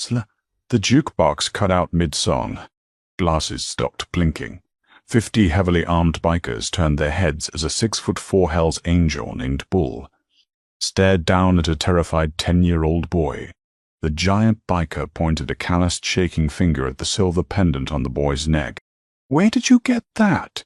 The jukebox cut out mid-song. Glasses stopped blinking. 50 heavily armed bikers turned their heads as a 6'4" Hell's Angel named Bull stared down at a terrified 10-year-old boy. The giant biker pointed a calloused, shaking finger at the silver pendant on the boy's neck. "Where did you get that?"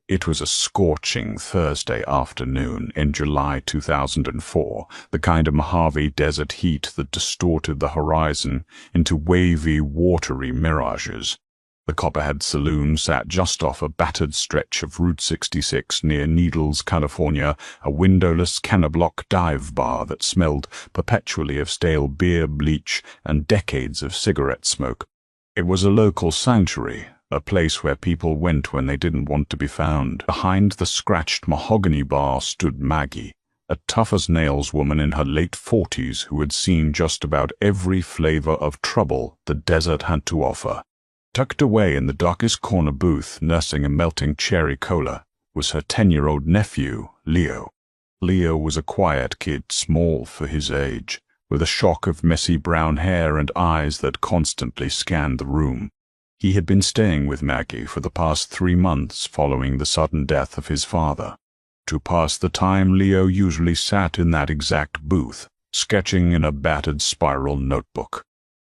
It was a scorching Thursday afternoon in July 2004, the kind of Mojave Desert heat that distorted the horizon into wavy, watery mirages. The Copperhead Saloon sat just off a battered stretch of Route 66 near Needles, California, a windowless canna-block dive bar that smelled perpetually of stale beer, bleach, and decades of cigarette smoke. It was a local sanctuary, a place where people went when they didn't want to be found. Behind the scratched mahogany bar stood Maggie, a tough-as-nails woman in her late 40s who had seen just about every flavor of trouble the desert had to offer. Tucked away in the darkest corner booth, nursing a melting cherry cola, was her 10-year-old nephew, Leo. Leo was a quiet kid, small for his age, with a shock of messy brown hair and eyes that constantly scanned the room. He had been staying with Maggie for the past 3 months following the sudden death of his father. To pass the time, Leo usually sat in that exact booth, sketching in a battered spiral notebook.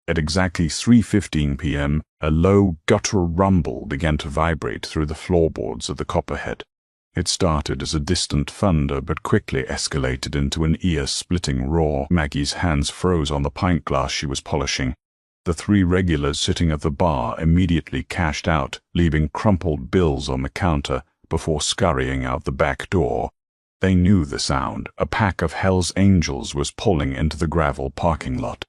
At exactly 3:15 p.m., a low, guttural rumble began to vibrate through the floorboards of the Copperhead. It started as a distant thunder, but quickly escalated into an ear-splitting roar. Maggie's hands froze on the pint glass she was polishing. The 3 regulars sitting at the bar immediately cashed out, leaving crumpled bills on the counter before scurrying out the back door. They knew the sound. A pack of Hell's Angels was pulling into the gravel parking lot.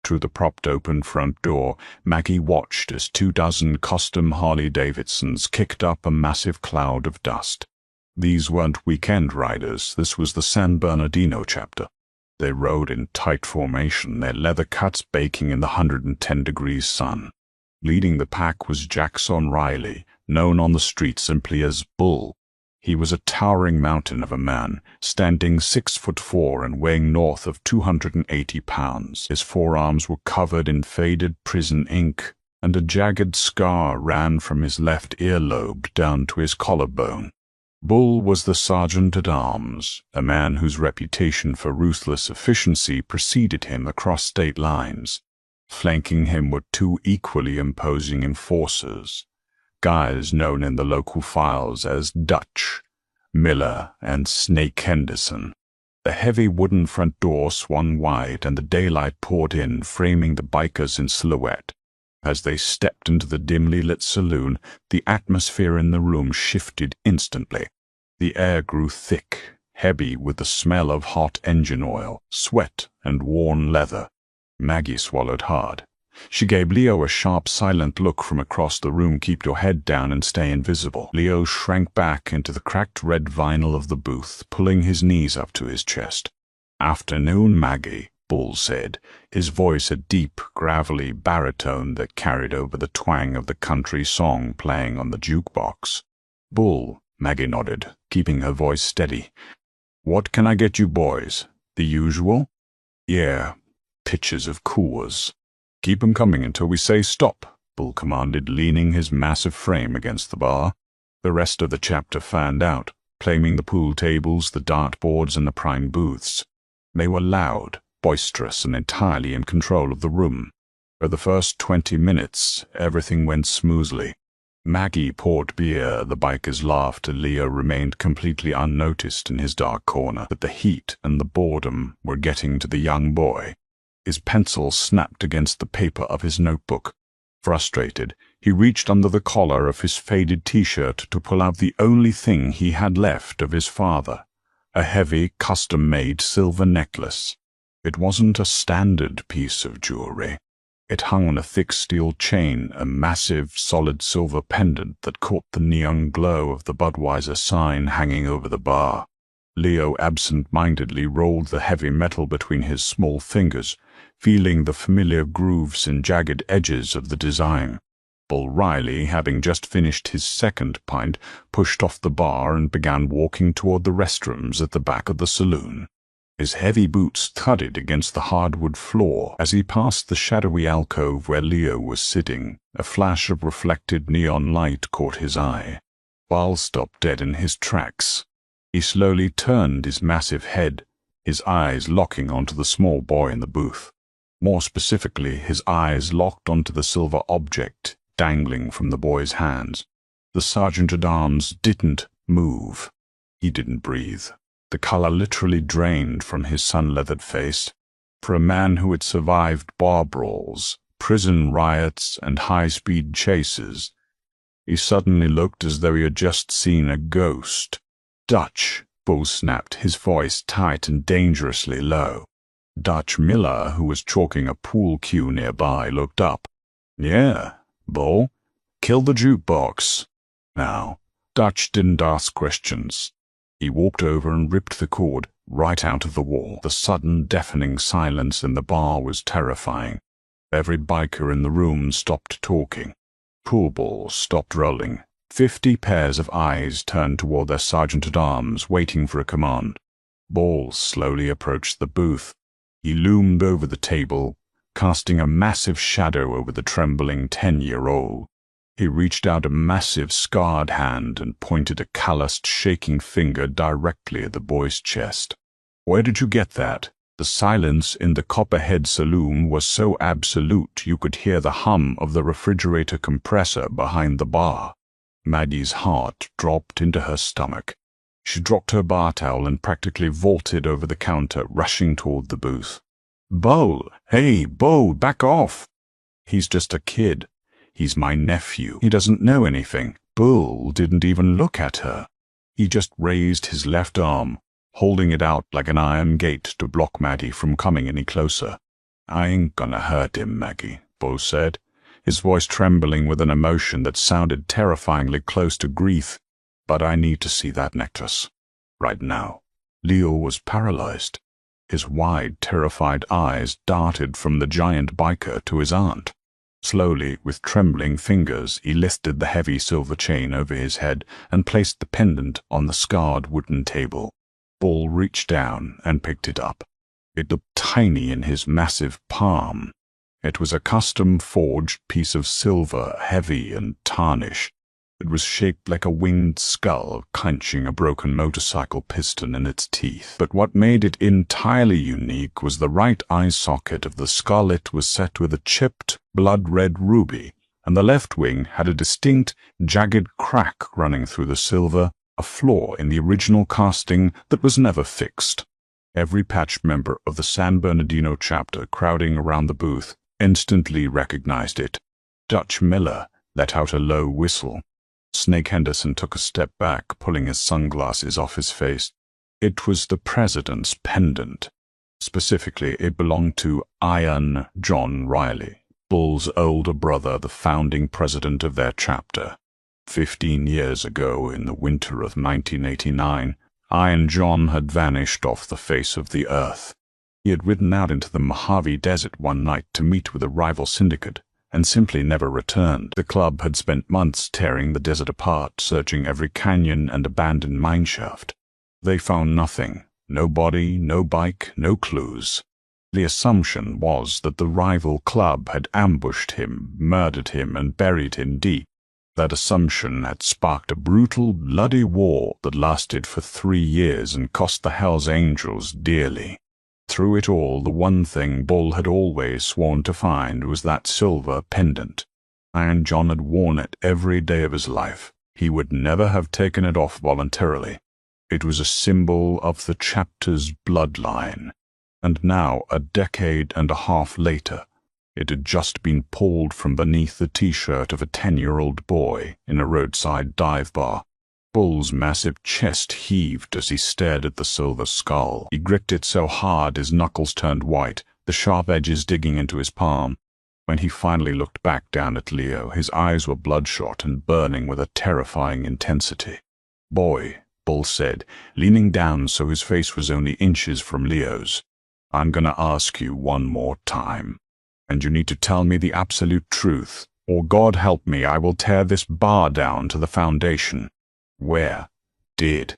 Through the propped-open front door, Maggie watched as 24 custom Harley-Davidsons kicked up a massive cloud of dust. These weren't weekend riders. This was the San Bernardino chapter. They rode in tight formation, their leather cuts baking in the 110-degree sun. Leading the pack was Jackson Riley, known on the street simply as Bull. He was a towering mountain of a man, standing 6'4" and weighing north of 280 pounds. His forearms were covered in faded prison ink, and a jagged scar ran from his left earlobe down to his collarbone. Bull was the sergeant-at-arms, a man whose reputation for ruthless efficiency preceded him across state lines. Flanking him were 2 equally imposing enforcers, guys known in the local files as Dutch, Miller, and Snake Henderson. The heavy wooden front door swung wide and the daylight poured in, framing the bikers in silhouette. As they stepped into the dimly lit saloon, the atmosphere in the room shifted instantly. The air grew thick, heavy with the smell of hot engine oil, sweat, and worn leather. Maggie swallowed hard. She gave Leo a sharp, silent look from across the room. "Keep your head down and stay invisible." Leo shrank back into the cracked red vinyl of the booth, pulling his knees up to his chest. "Afternoon, Maggie," Bull said, his voice a deep, gravelly baritone that carried over the twang of the country song playing on the jukebox. "Bull," Maggie nodded, keeping her voice steady. "What can I get you boys? The usual?" "Yeah, pitchers of Coors." "Keep 'em coming until we say stop," Bull commanded, leaning his massive frame against the bar. The rest of the chapter fanned out, claiming the pool tables, the dartboards, and the prime booths. They were loud, boisterous, and entirely in control of the room. For the first 20 minutes, everything went smoothly. Maggie poured beer, the bikers laughed, and Leo remained completely unnoticed in his dark corner. But the heat and the boredom were getting to the young boy. His pencil snapped against the paper of his notebook. Frustrated, he reached under the collar of his faded T-shirt to pull out the only thing he had left of his father, a heavy, custom-made silver necklace. It wasn't a standard piece of jewelry. It hung on a thick steel chain, a massive, solid silver pendant that caught the neon glow of the Budweiser sign hanging over the bar. Leo absent-mindedly rolled the heavy metal between his small fingers, feeling the familiar grooves and jagged edges of the design. Bull Riley, having just finished his second pint, pushed off the bar and began walking toward the restrooms at the back of the saloon. His heavy boots thudded against the hardwood floor as he passed the shadowy alcove where Leo was sitting. A flash of reflected neon light caught his eye. Bull stopped dead in his tracks. He slowly turned his massive head, his eyes locking onto the small boy in the booth. More specifically, his eyes locked onto the silver object dangling from the boy's hands. The sergeant-at-arms didn't move. He didn't breathe. The color literally drained from his sun-leathered face. For a man who had survived bar brawls, prison riots, and high-speed chases, he suddenly looked as though he had just seen a ghost. "Dutch," Bull snapped, his voice tight and dangerously low. Dutch Miller, who was chalking a pool cue nearby, looked up. "Yeah, Bull, kill the jukebox." Now, Dutch didn't ask questions. He walked over and ripped the cord right out of the wall. The sudden, deafening silence in the bar was terrifying. Every biker in the room stopped talking. Pool balls stopped rolling. 50 pairs of eyes turned toward their sergeant-at-arms, waiting for a command. Bull slowly approached the booth. He loomed over the table, casting a massive shadow over the trembling 10-year-old. He reached out a massive, scarred hand and pointed a calloused, shaking finger directly at the boy's chest. "Where did you get that?" The silence in the Copperhead saloon was so absolute you could hear the hum of the refrigerator compressor behind the bar. Maggie's heart dropped into her stomach. She dropped her bar towel and practically vaulted over the counter, rushing toward the booth. "Bull! Hey, Bull, back off!" "He's just a kid. He's my nephew. He doesn't know anything." Bull didn't even look at her. He just raised his left arm, holding it out like an iron gate to block Maddie from coming any closer. "I ain't gonna hurt him, Maggie," Bull said, his voice trembling with an emotion that sounded terrifyingly close to grief. "But I need to see that necklace. Right now." Leo was paralyzed. His wide, terrified eyes darted from the giant biker to his aunt. Slowly, with trembling fingers, he lifted the heavy silver chain over his head and placed the pendant on the scarred wooden table. Bull reached down and picked it up. It looked tiny in his massive palm. It was a custom-forged piece of silver, heavy and tarnished. It was shaped like a winged skull, clenching a broken motorcycle piston in its teeth. But what made it entirely unique was the right eye socket of the skull. It was set with a chipped, blood-red ruby, and the left wing had a distinct, jagged crack running through the silver, a flaw in the original casting that was never fixed. Every patched member of the San Bernardino chapter crowding around the booth instantly recognized it. Dutch Miller let out a low whistle. Snake Henderson took a step back, pulling his sunglasses off his face. It was the president's pendant. Specifically, it belonged to Iron John Riley, Bull's older brother, the founding president of their chapter. 15 years ago, in the winter of 1989, Iron John had vanished off the face of the earth. He had ridden out into the Mojave Desert one night to meet with a rival syndicate, and simply never returned. The club had spent months tearing the desert apart, searching every canyon and abandoned mineshaft. They found nothing. No body, no bike, no clues. The assumption was that the rival club had ambushed him, murdered him, and buried him deep. That assumption had sparked a brutal, bloody war that lasted for 3 years and cost the Hells Angels dearly. Through it all, the one thing Bull had always sworn to find was that silver pendant. Iron John had worn it every day of his life. He would never have taken it off voluntarily. It was a symbol of the chapter's bloodline. And now, a decade and a half later, it had just been pulled from beneath the t-shirt of a 10-year-old boy in a roadside dive bar. Bull's massive chest heaved as he stared at the silver skull. He gripped it so hard his knuckles turned white, the sharp edges digging into his palm. When he finally looked back down at Leo, his eyes were bloodshot and burning with a terrifying intensity. "Boy," Bull said, leaning down so his face was only inches from Leo's, "I'm gonna ask you one more time. And you need to tell me the absolute truth, or God help me, I will tear this bar down to the foundation. Where did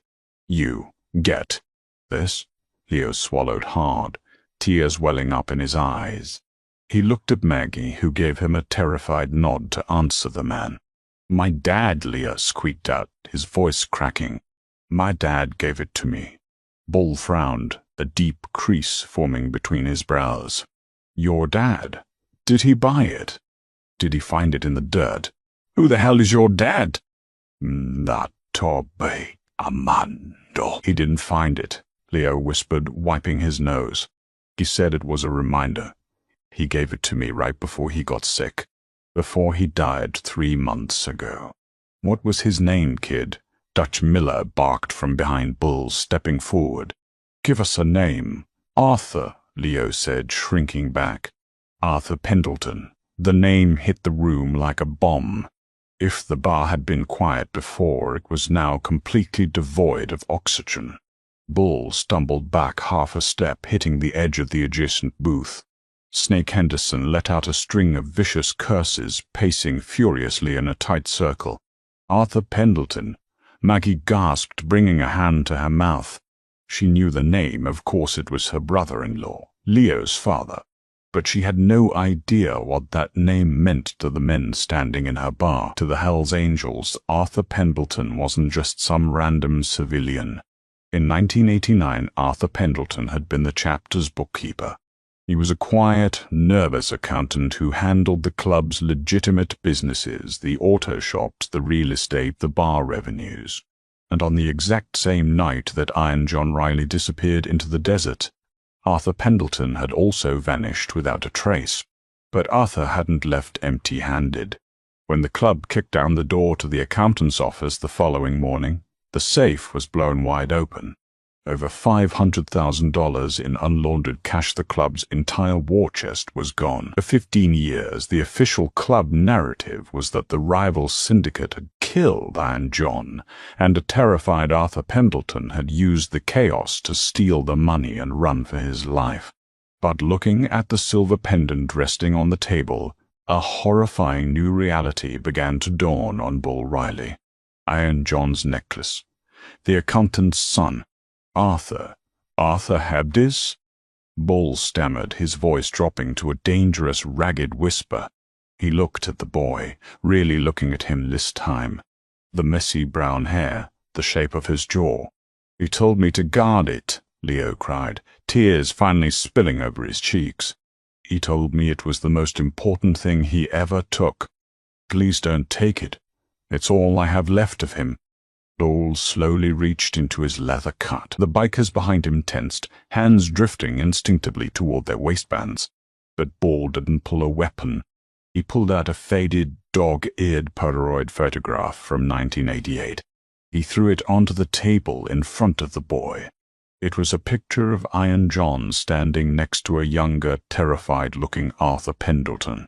you get this?" Leo swallowed hard, tears welling up in his eyes. He looked at Maggie, who gave him a terrified nod to answer the man. "My dad," Leo squeaked out, his voice cracking. "My dad gave it to me." Bull frowned, a deep crease forming between his brows. "Your dad? Did he buy it? Did he find it in the dirt? Who the hell is your dad?" "That Toby Amando." "He didn't find it," Leo whispered, wiping his nose. "He said it was a reminder. He gave it to me right before he got sick, before he died 3 months ago." "What was his name, kid?" Dutch Miller barked from behind Bull, stepping forward. "Give us a name." "Arthur," Leo said, shrinking back. "Arthur Pendleton." The name hit the room like a bomb. If the bar had been quiet before, it was now completely devoid of oxygen. Bull stumbled back half a step, hitting the edge of the adjacent booth. Snake Henderson let out a string of vicious curses, pacing furiously in a tight circle. "Arthur Pendleton." Maggie gasped, bringing a hand to her mouth. She knew the name, of course it was her brother-in-law, Leo's father, but she had no idea what that name meant to the men standing in her bar. To the Hells Angels, Arthur Pendleton wasn't just some random civilian. In 1989, Arthur Pendleton had been the chapter's bookkeeper. He was a quiet, nervous accountant who handled the club's legitimate businesses, the auto shops, the real estate, the bar revenues. And on the exact same night that Iron John Riley disappeared into the desert, Arthur Pendleton had also vanished without a trace. But Arthur hadn't left empty-handed. When the club kicked down the door to the accountant's office the following morning, the safe was blown wide open. Over $500,000 in unlaundered cash. The club's entire war chest was gone. For 15 years, the official club narrative was that the rival syndicate had killed Iron John, and a terrified Arthur Pendleton had used the chaos to steal the money and run for his life. But looking at the silver pendant resting on the table, a horrifying new reality began to dawn on Bull Riley. Iron John's necklace. The accountant's son. Arthur had this? Bull stammered, his voice dropping to a dangerous, ragged whisper. He looked at the boy, really looking at him this time. The messy brown hair, the shape of his jaw. "He told me to guard it," Leo cried, tears finally spilling over his cheeks. "He told me it was the most important thing he ever took. Please don't take it. It's all I have left of him." Bull slowly reached into his leather cut. The bikers behind him tensed, hands drifting instinctively toward their waistbands. But Bull didn't pull a weapon. He pulled out a faded, dog-eared Polaroid photograph from 1988. He threw it onto the table in front of the boy. It was a picture of Iron John standing next to a younger, terrified-looking Arthur Pendleton.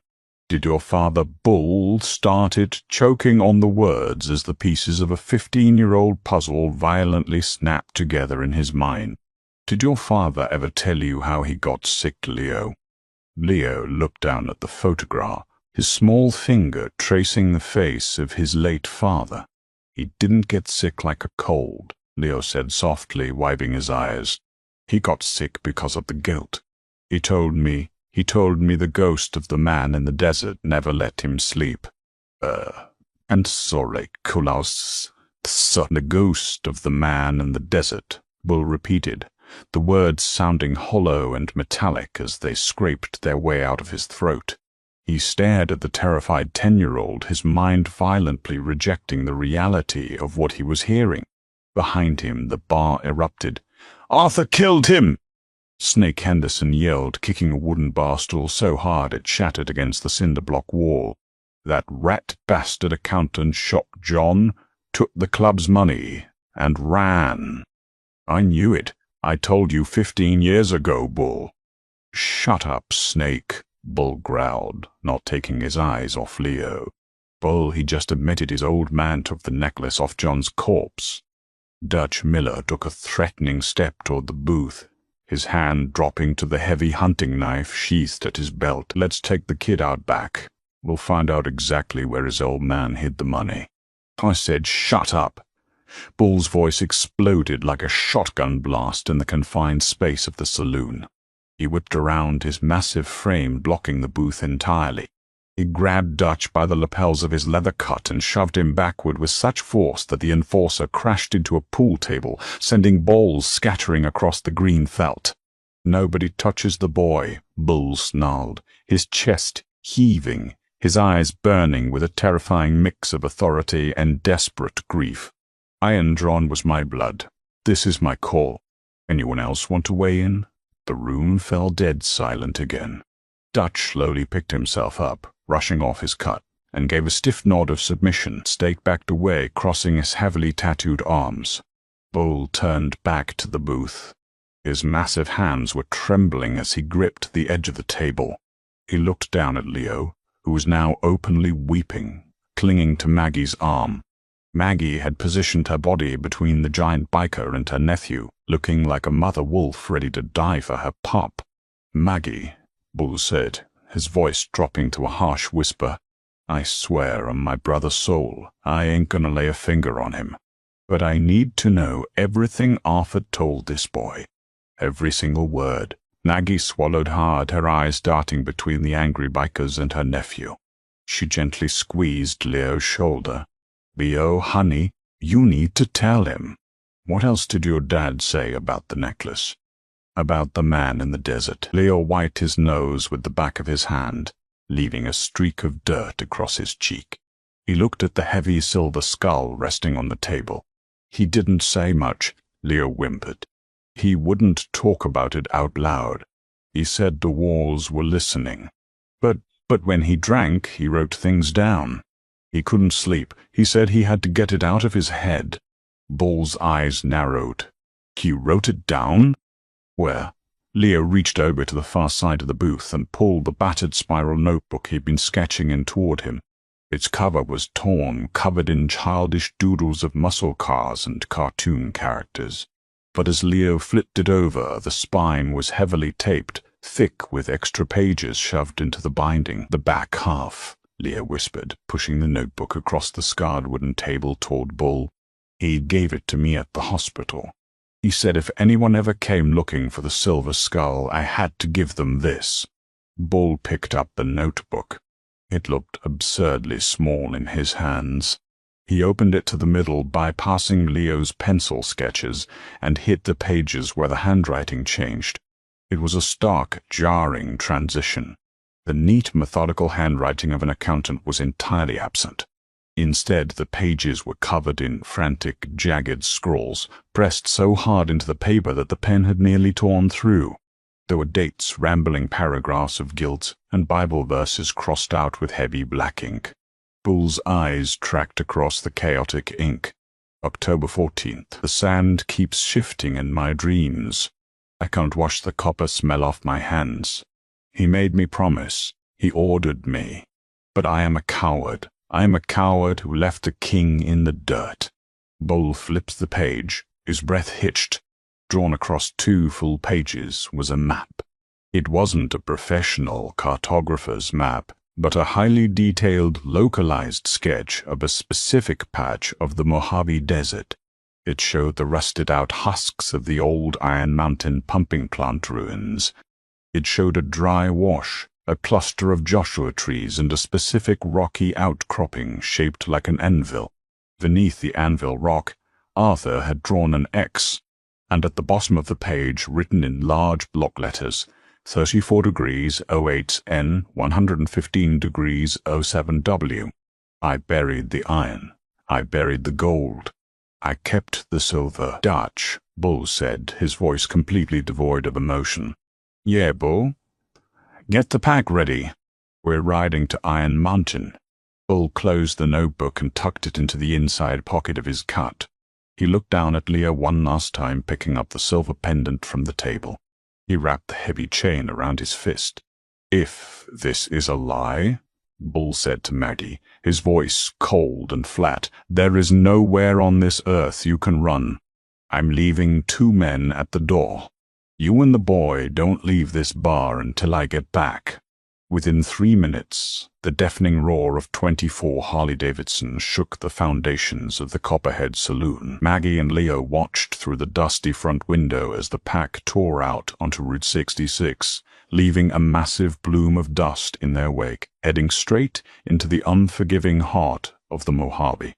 "Did your father?" Bull started, choking on the words as the pieces of a 15-year-old puzzle violently snapped together in his mind. "Did your father ever tell you how he got sick, Leo?" Leo looked down at the photograph, his small finger tracing the face of his late father. "He didn't get sick like a cold," Leo said softly, wiping his eyes. "He got sick because of the guilt. He told me the ghost of the man in the desert never let him sleep. And sorry, Kulaus. The ghost of the man in the desert," Bull repeated, the words sounding hollow and metallic as they scraped their way out of his throat. He stared at the terrified 10-year-old, his mind violently rejecting the reality of what he was hearing. Behind him, the bar erupted. "Arthur killed him!" Snake Henderson yelled, kicking a wooden bar stool so hard it shattered against the cinder block wall. "That rat bastard accountant shot John, took the club's money, and ran. I knew it. I told you 15 years ago, Bull." "Shut up, Snake," Bull growled, not taking his eyes off Leo. "Bull, he just admitted his old man took the necklace off John's corpse." Dutch Miller took a threatening step toward the booth, his hand dropping to the heavy hunting knife sheathed at his belt. "Let's take the kid out back. We'll find out exactly where his old man hid the money." "I said shut up." Bull's voice exploded like a shotgun blast in the confined space of the saloon. He whipped around, his massive frame blocking the booth entirely. He grabbed Dutch by the lapels of his leather cut and shoved him backward with such force that the enforcer crashed into a pool table, sending balls scattering across the green felt. "Nobody touches the boy," Bull snarled, his chest heaving, his eyes burning with a terrifying mix of authority and desperate grief. "Iron drawn was my blood. This is my call. Anyone else want to weigh in?" The room fell dead silent again. Dutch slowly picked himself up, rushing off his cut, and gave a stiff nod of submission, stake backed away, crossing his heavily tattooed arms. Bull turned back to the booth. His massive hands were trembling as he gripped the edge of the table. He looked down at Leo, who was now openly weeping, clinging to Maggie's arm. Maggie had positioned her body between the giant biker and her nephew, looking like a mother wolf ready to die for her pup. "Maggie," Bull said, his voice dropping to a harsh whisper, "I swear on my brother's soul, I ain't gonna lay a finger on him. But I need to know everything Arthur told this boy. Every single word." Maggie swallowed hard, her eyes darting between the angry bikers and her nephew. She gently squeezed Leo's shoulder. "Leo, honey, you need to tell him. What else did your dad say about the necklace? About the man in the desert?" Leo wiped his nose with the back of his hand, leaving a streak of dirt across his cheek. He looked at the heavy silver skull resting on the table. "He didn't say much," Leo whimpered. "He wouldn't talk about it out loud. He said the walls were listening. But when he drank, he wrote things down. He couldn't sleep. He said he had to get it out of his head." Bull's eyes narrowed. "He wrote it down? Where?" Leo reached over to the far side of the booth and pulled the battered spiral notebook he'd been sketching in toward him. Its cover was torn, covered in childish doodles of muscle cars and cartoon characters. But as Leo flipped it over, the spine was heavily taped, thick with extra pages shoved into the binding. "The back half," Leo whispered, pushing the notebook across the scarred wooden table toward Bull. "He gave it to me at the hospital. He said if anyone ever came looking for the silver skull, I had to give them this." Bull picked up the notebook. It looked absurdly small in his hands. He opened it to the middle, bypassing Leo's pencil sketches, and hit the pages where the handwriting changed. It was a stark, jarring transition. The neat, methodical handwriting of an accountant was entirely absent. Instead, the pages were covered in frantic, jagged scrawls, pressed so hard into the paper that the pen had nearly torn through. There were dates, rambling paragraphs of guilt, and Bible verses crossed out with heavy black ink. Bull's eyes tracked across the chaotic ink. October 14th. "The sand keeps shifting in my dreams. I can't wash the copper smell off my hands. He made me promise. He ordered me. But I am a coward. I am a coward who left the king in the dirt." Bull flipped the page, his breath hitched. Drawn across 2 full pages was a map. It wasn't a professional cartographer's map, but a highly detailed, localized sketch of a specific patch of the Mojave Desert. It showed the rusted-out husks of the old Iron Mountain pumping plant ruins. It showed a dry wash, a cluster of Joshua trees, and a specific rocky outcropping shaped like an anvil. Beneath the anvil rock, Arthur had drawn an X, and at the bottom of the page, written in large block letters, 34 degrees 08 N, 115 degrees 07 W. I buried the iron. I buried the gold. I kept the silver. "Dutch," Bull said, his voice completely devoid of emotion. "Yeah, Bull? Get the pack ready. We're riding to Iron Mountain." Bull closed the notebook and tucked it into the inside pocket of his cut. He looked down at Leah one last time, picking up the silver pendant from the table. He wrapped the heavy chain around his fist. "If this is a lie," Bull said to Maggie, his voice cold and flat, "there is nowhere on this earth you can run. I'm leaving 2 men at the door. You and the boy don't leave this bar until I get back." Within 3 minutes, the deafening roar of 24 Harley-Davidsons shook the foundations of the Copperhead Saloon. Maggie and Leo watched through the dusty front window as the pack tore out onto Route 66, leaving a massive plume of dust in their wake, heading straight into the unforgiving heart of the Mojave.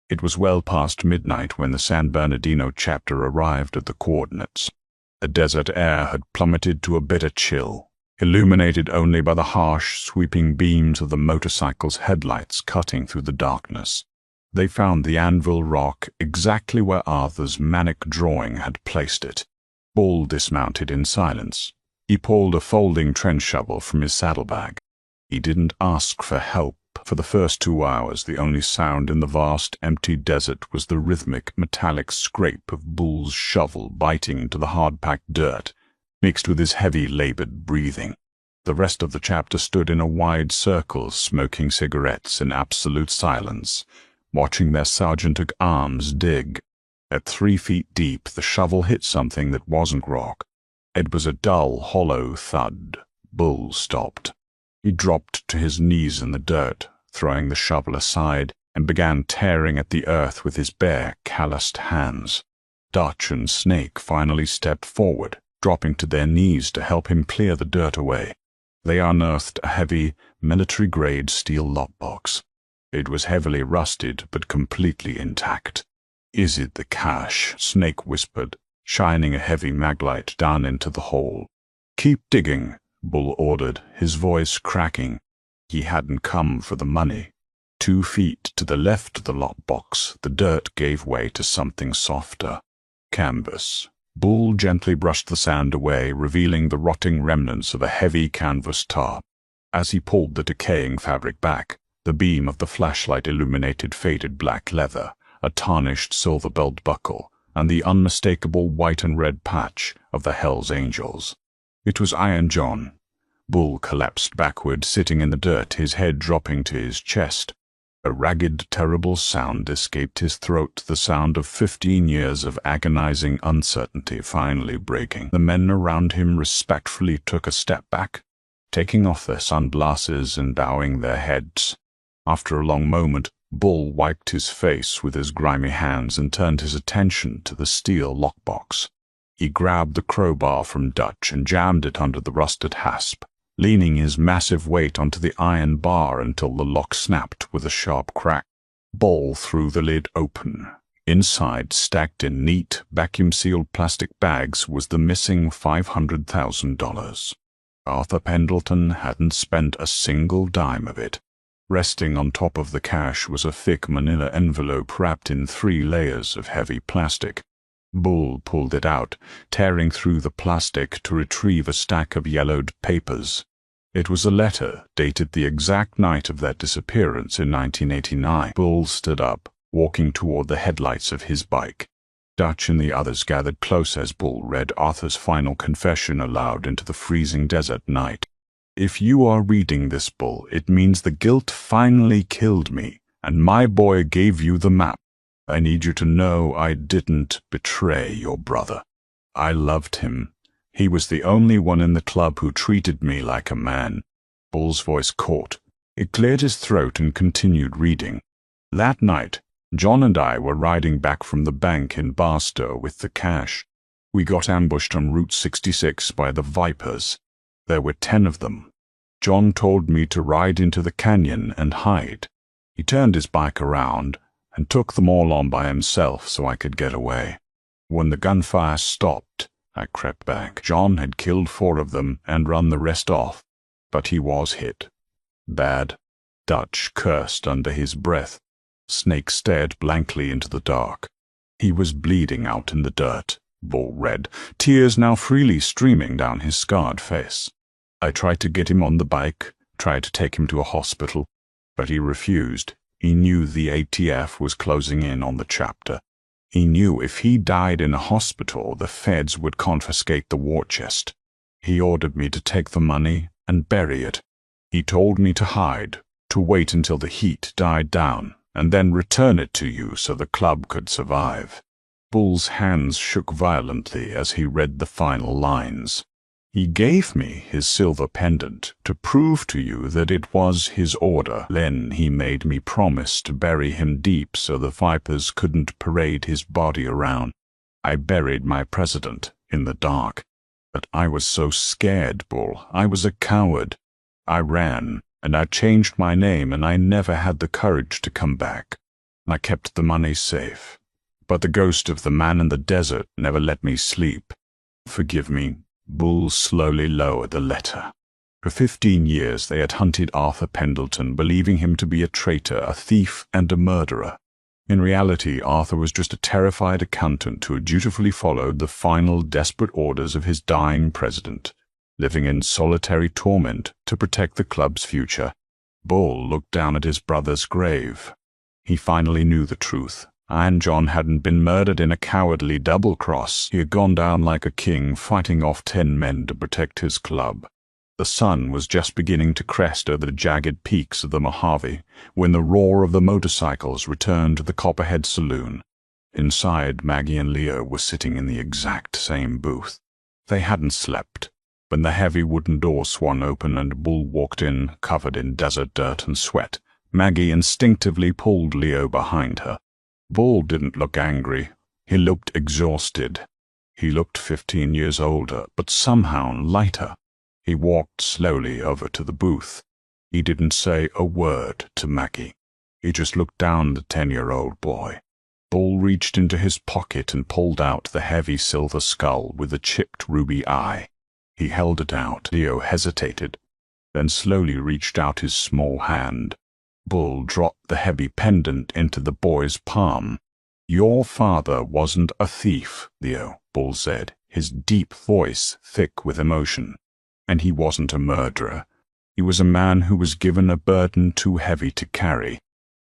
It was well past midnight when the San Bernardino chapter arrived at the coordinates. The desert air had plummeted to a bitter chill, illuminated only by the harsh, sweeping beams of the motorcycle's headlights cutting through the darkness. They found the Anvil Rock exactly where Arthur's manic drawing had placed it. Bull dismounted in silence. He pulled a folding trench shovel from his saddlebag. He didn't ask for help. For the first 2 hours, the only sound in the vast, empty desert was the rhythmic, metallic scrape of Bull's shovel biting into the hard-packed dirt, mixed with his heavy, labored breathing. The rest of the chapter stood in a wide circle, smoking cigarettes in absolute silence, watching their sergeant-at-arms dig. At 3 feet deep, the shovel hit something that wasn't rock. It was a dull, hollow thud. Bull stopped. He dropped to his knees in the dirt, throwing the shovel aside, and began tearing at the earth with his bare, calloused hands. Dutch and Snake finally stepped forward, dropping to their knees to help him clear the dirt away. They unearthed a heavy, military-grade steel lockbox. It was heavily rusted but completely intact. "Is it the cash?" Snake whispered, shining a heavy maglite down into the hole. "Keep digging," Bull ordered, his voice cracking. He hadn't come for the money. 2 feet to the left of the lockbox, the dirt gave way to something softer. Canvas. Bull gently brushed the sand away, revealing the rotting remnants of a heavy canvas tarp. As he pulled the decaying fabric back, the beam of the flashlight illuminated faded black leather, a tarnished silver belt buckle, and the unmistakable white and red patch of the Hells Angels. It was Iron John. Bull collapsed backward, sitting in the dirt, his head dropping to his chest. A ragged, terrible sound escaped his throat, the sound of 15 years of agonizing uncertainty finally breaking. The men around him respectfully took a step back, taking off their sunglasses and bowing their heads. After a long moment, Bull wiped his face with his grimy hands and turned his attention to the steel lockbox. He grabbed the crowbar from Dutch and jammed it under the rusted hasp, leaning his massive weight onto the iron bar until the lock snapped with a sharp crack. Bull threw the lid open. Inside, stacked in neat, vacuum-sealed plastic bags, was the missing $500,000. Arthur Pendleton hadn't spent a single dime of it. Resting on top of the cash was a thick manila envelope wrapped in 3 layers of heavy plastic. Bull pulled it out, tearing through the plastic to retrieve a stack of yellowed papers. It was a letter dated the exact night of their disappearance in 1989. Bull stood up, walking toward the headlights of his bike. Dutch and the others gathered close as Bull read Arthur's final confession aloud into the freezing desert night. "If you are reading this, Bull, it means the guilt finally killed me, and my boy gave you the map. I need you to know I didn't betray your brother. I loved him. He was the only one in the club who treated me like a man." Bull's voice caught. It cleared his throat and continued reading. "That night, John and I were riding back from the bank in Barstow with the cash. We got ambushed on Route 66 by the Vipers. There were 10 of them. John told me to ride into the canyon and hide. He turned his bike around and took them all on by himself so I could get away. When the gunfire stopped, I crept back. John had killed 4 of them and run the rest off, but he was hit. Bad." Dutch cursed under his breath. Snake stared blankly into the dark. "He was bleeding out in the dirt," Bull read, tears now freely streaming down his scarred face. "I tried to get him on the bike, tried to take him to a hospital, but he refused. He knew the ATF was closing in on the chapter. He knew if he died in a hospital, the feds would confiscate the war chest. He ordered me to take the money and bury it. He told me to hide, to wait until the heat died down, and then return it to you so the club could survive." Bull's hands shook violently as he read the final lines. He gave me his silver pendant to prove to you that it was his order. Then he made me promise to bury him deep so the vipers couldn't parade his body around. I buried my president in the dark. But I was so scared, Bull. I was a coward. I ran, and I changed my name, and I never had the courage to come back. I kept the money safe. But the ghost of the man in the desert never let me sleep. Forgive me. Bull slowly lowered the letter. For 15 years they had hunted Arthur Pendleton, believing him to be a traitor, a thief, and a murderer. In reality, Arthur was just a terrified accountant who had dutifully followed the final desperate orders of his dying president, living in solitary torment to protect the club's future. Bull looked down at his brother's grave. He finally knew the truth. Iron John hadn't been murdered in a cowardly double-cross. He had gone down like a king, fighting off 10 men to protect his club. The sun was just beginning to crest over the jagged peaks of the Mojave when the roar of the motorcycles returned to the Copperhead Saloon. Inside, Maggie and Leo were sitting in the exact same booth. They hadn't slept. When the heavy wooden door swung open and Bull walked in, covered in desert dirt and sweat, Maggie instinctively pulled Leo behind her. Bull didn't look angry. He looked exhausted. He looked 15 years older, but somehow lighter. He walked slowly over to the booth. He didn't say a word to Maggie. He just looked down at the 10-year-old boy. Bull reached into his pocket and pulled out the heavy silver skull with the chipped ruby eye. He held it out. Leo hesitated, then slowly reached out his small hand. Bull dropped the heavy pendant into the boy's palm. "Your father wasn't a thief, Leo," Bull said, his deep voice thick with emotion. "And he wasn't a murderer. He was a man who was given a burden too heavy to carry.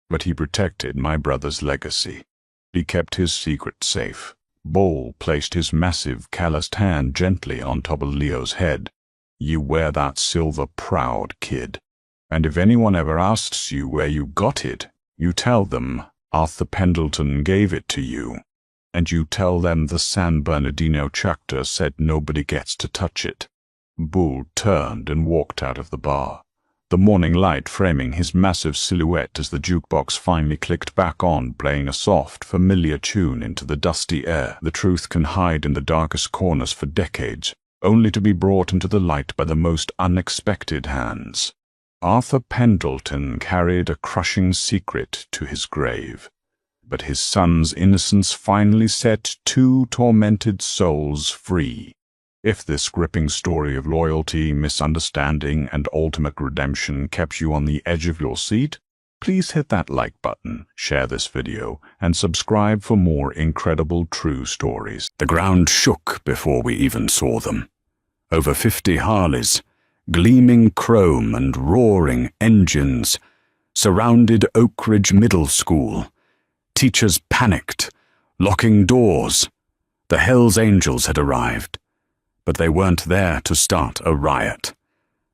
But he protected my brother's legacy. He kept his secret safe." Bull placed his massive, calloused hand gently on top of Leo's head. "You wear that silver proud, kid. And if anyone ever asks you where you got it, you tell them Arthur Pendleton gave it to you. And you tell them the San Bernardino chapter said nobody gets to touch it." Bull turned and walked out of the bar, the morning light framing his massive silhouette as the jukebox finally clicked back on, playing a soft, familiar tune into the dusty air. The truth can hide in the darkest corners for decades, only to be brought into the light by the most unexpected hands. Arthur Pendleton carried a crushing secret to his grave, but his son's innocence finally set 2 tormented souls free. If this gripping story of loyalty, misunderstanding, and ultimate redemption kept you on the edge of your seat, please hit that like button, share this video, and subscribe for more incredible true stories. The ground shook before we even saw them. Over 50 Harleys, gleaming chrome and roaring engines, surrounded Oak Ridge Middle School. Teachers panicked, locking doors. The Hells Angels had arrived, but they weren't there to start a riot.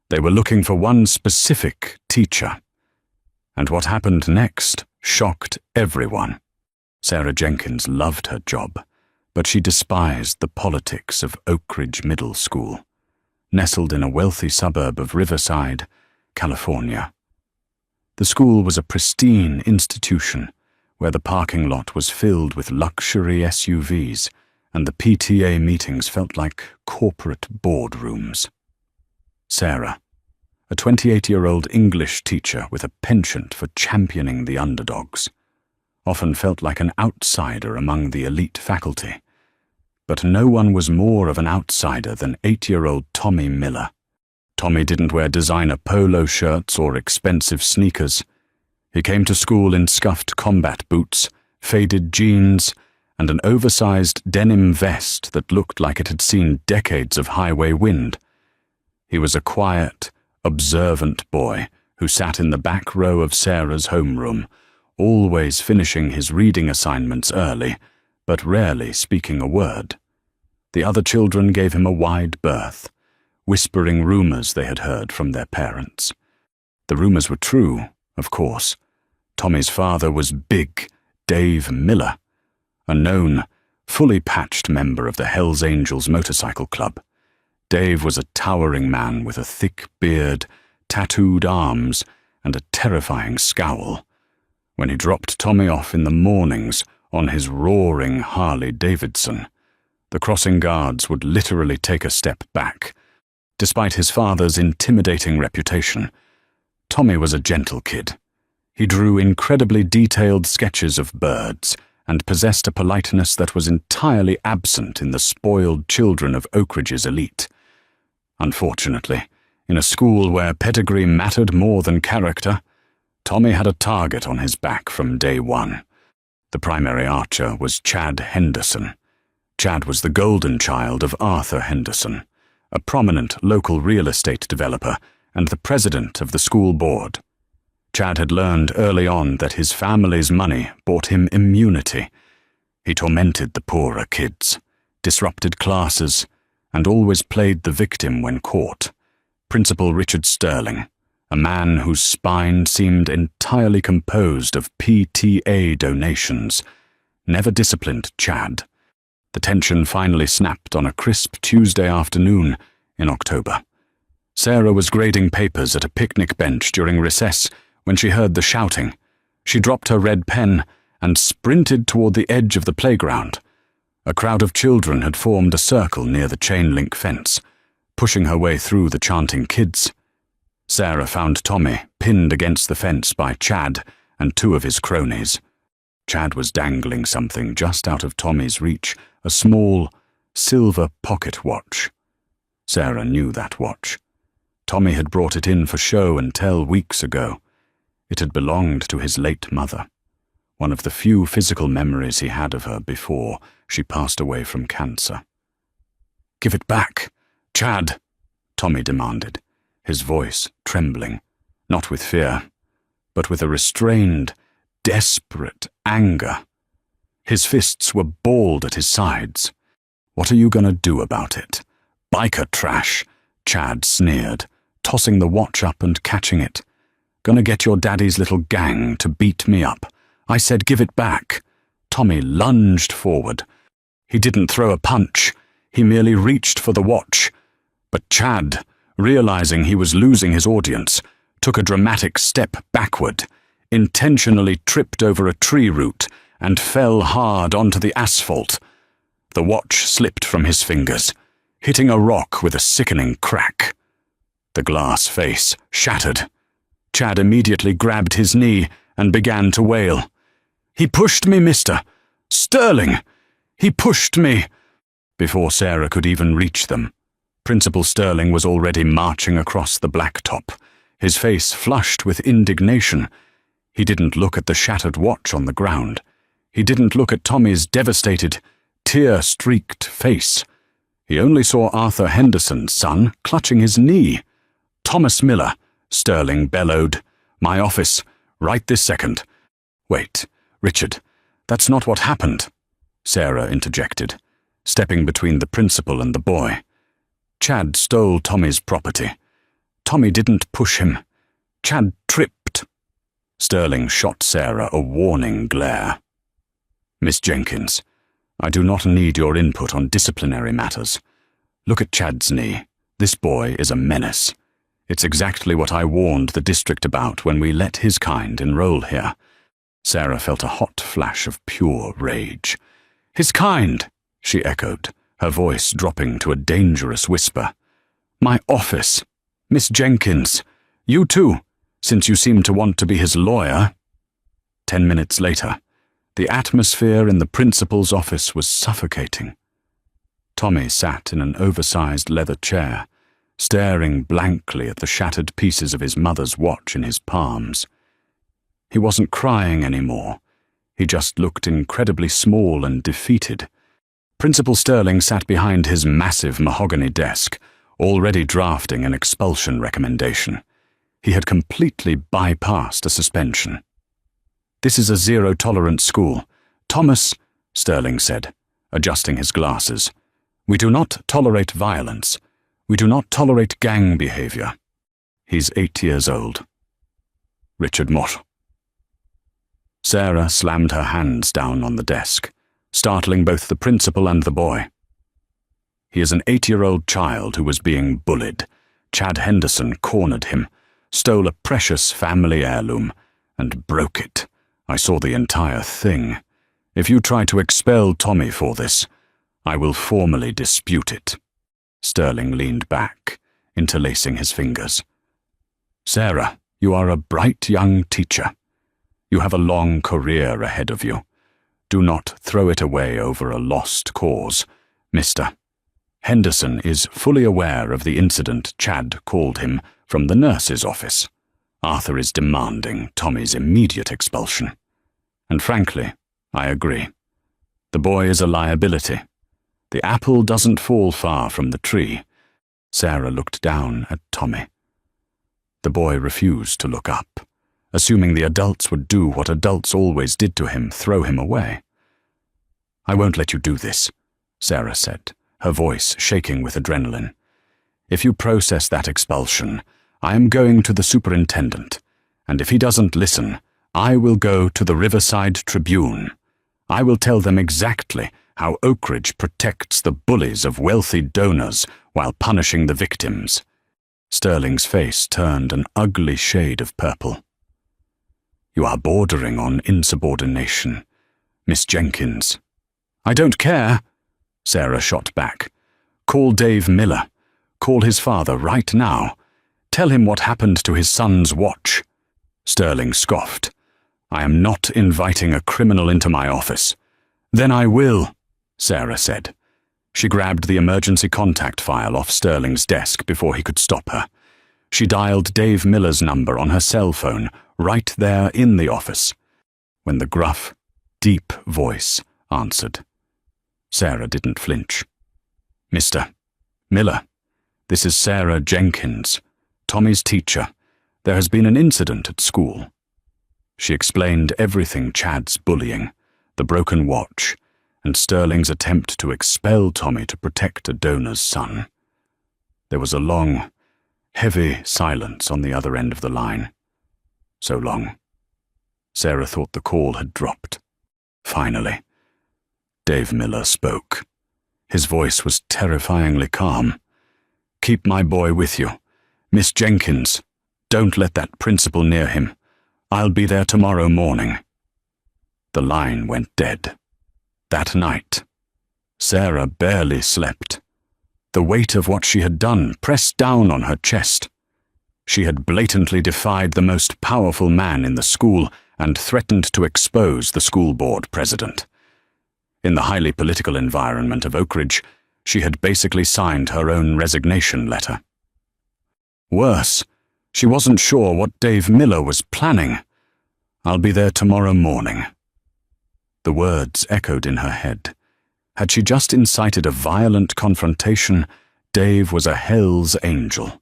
They were looking for one specific teacher. And what happened next shocked everyone. Sarah Jenkins loved her job, but she despised the politics of Oak Ridge Middle School, nestled in a wealthy suburb of Riverside, California. The school was a pristine institution where the parking lot was filled with luxury SUVs and the PTA meetings felt like corporate boardrooms. Sarah, a 28-year-old English teacher with a penchant for championing the underdogs, often felt like an outsider among the elite faculty. But no one was more of an outsider than 8-year-old Tommy Miller. Tommy didn't wear designer polo shirts or expensive sneakers. He came to school in scuffed combat boots, faded jeans, and an oversized denim vest that looked like it had seen decades of highway wind. He was a quiet, observant boy who sat in the back row of Sarah's homeroom, always finishing his reading assignments early, but rarely speaking a word. The other children gave him a wide berth, whispering rumors they had heard from their parents. The rumors were true, of course. Tommy's father was Big Dave Miller, a known, fully patched member of the Hells Angels motorcycle club. Dave was a towering man with a thick beard, tattooed arms, and a terrifying scowl. When he dropped Tommy off in the mornings on his roaring Harley-Davidson, the crossing guards would literally take a step back. Despite his father's intimidating reputation, Tommy was a gentle kid. He drew incredibly detailed sketches of birds and possessed a politeness that was entirely absent in the spoiled children of Oak Ridge's elite. Unfortunately, in a school where pedigree mattered more than character, Tommy had a target on his back from day one. The primary archer was Chad Henderson. Chad was the golden child of Arthur Henderson, a prominent local real estate developer and the president of the school board. Chad had learned early on that his family's money bought him immunity. He tormented the poorer kids, disrupted classes, and always played the victim when caught. Principal Richard Sterling, a man whose spine seemed entirely composed of PTA donations, never disciplined Chad. The tension finally snapped on a crisp Tuesday afternoon in October. Sarah was grading papers at a picnic bench during recess when she heard the shouting. She dropped her red pen and sprinted toward the edge of the playground. A crowd of children had formed a circle near the chain-link fence, pushing her way through the chanting kids. Sarah found Tommy pinned against the fence by Chad and two of his cronies. Chad was dangling something just out of Tommy's reach, a small, silver pocket watch. Sarah knew that watch. Tommy had brought it in for show and tell weeks ago. It had belonged to his late mother, one of the few physical memories he had of her before she passed away from cancer. "Give it back, Chad," Tommy demanded, his voice trembling, not with fear, but with a restrained, desperate anger. His fists were balled at his sides. "What are you going to do about it? Biker trash," Chad sneered, tossing the watch up and catching it. "Gonna get your daddy's little gang to beat me up. I said give it back." Tommy lunged forward. He didn't throw a punch. He merely reached for the watch. But Chad, realizing he was losing his audience, took a dramatic step backward, intentionally tripped over a tree root, and fell hard onto the asphalt. The watch slipped from his fingers, hitting a rock with a sickening crack. The glass face shattered. Chad immediately grabbed his knee and began to wail. "He pushed me, mister. Sterling! He pushed me!" Before Sarah could even reach them, Principal Sterling was already marching across the blacktop, his face flushed with indignation. He didn't look at the shattered watch on the ground. He didn't look at Tommy's devastated, tear-streaked face. He only saw Arthur Henderson's son clutching his knee. "Thomas Miller," Sterling bellowed. "My office, right this second." "Wait, Richard, that's not what happened," Sarah interjected, stepping between the principal and the boy. "Chad stole Tommy's property. Tommy didn't push him. Chad tripped." Sterling shot Sarah a warning glare. "Miss Jenkins, I do not need your input on disciplinary matters. Look at Chad's knee. This boy is a menace. It's exactly what I warned the district about when we let his kind enroll here." Sarah felt a hot flash of pure rage. "His kind," she echoed, her voice dropping to a dangerous whisper. "My office. Miss Jenkins. You too, since you seem to want to be his lawyer." 10 minutes later, the atmosphere in the principal's office was suffocating. Tommy sat in an oversized leather chair, staring blankly at the shattered pieces of his mother's watch in his palms. He wasn't crying anymore. He just looked incredibly small and defeated. Principal Sterling sat behind his massive mahogany desk, already drafting an expulsion recommendation. He had completely bypassed a suspension. "This is a zero-tolerance school. Thomas," Sterling said, adjusting his glasses, "we do not tolerate violence. We do not tolerate gang behavior." "He's 8 years old." "Richard Mott." Sarah slammed her hands down on the desk, startling both the principal and the boy. He is an 8-year-old child who was being bullied. Chad Henderson cornered him, stole a precious family heirloom, and broke it. I saw the entire thing. If you try to expel Tommy for this, I will formally dispute it." Sterling leaned back, interlacing his fingers. "Sarah, you are a bright young teacher. You have a long career ahead of you. Do not throw it away over a lost cause, Mr. Henderson is fully aware of the incident Chad called him from the nurse's office. Arthur is demanding Tommy's immediate expulsion. And frankly, I agree. The boy is a liability. The apple doesn't fall far from the tree." Sarah looked down at Tommy. The boy refused to look up, assuming the adults would do what adults always did to him, throw him away. "I won't let you do this," Sarah said, her voice shaking with adrenaline. "If you process that expulsion, I am going to the superintendent, and if he doesn't listen, I will go to the Riverside Tribune. I will tell them exactly how Oak Ridge protects the bullies of wealthy donors while punishing the victims." Sterling's face turned an ugly shade of purple. "You are bordering on insubordination, Miss Jenkins." "I don't care," Sarah shot back. "Call Dave Miller. Call his father right now. Tell him what happened to his son's watch." Sterling scoffed. "I am not inviting a criminal into my office." "Then I will," Sarah said. She grabbed the emergency contact file off Sterling's desk before he could stop her. She dialed Dave Miller's number on her cell phone, right there in the office. When the gruff, deep voice answered, Sarah didn't flinch. "Mr. Miller, this is Sarah Jenkins, Tommy's teacher. There has been an incident at school." She explained everything: Chad's bullying, the broken watch, and Sterling's attempt to expel Tommy to protect a donor's son. There was a long, heavy silence on the other end of the line. So long. Sarah thought the call had dropped. Finally, Dave Miller spoke. His voice was terrifyingly calm. "Keep my boy with you. Miss Jenkins, don't let that principal near him. I'll be there tomorrow morning." The line went dead. That night, Sarah barely slept. The weight of what she had done pressed down on her chest. She had blatantly defied the most powerful man in the school and threatened to expose the school board president. In the highly political environment of Oak Ridge, she had basically signed her own resignation letter. Worse, she wasn't sure what Dave Miller was planning. "I'll be there tomorrow morning." The words echoed in her head. Had she just incited a violent confrontation, Dave was a hell's angel.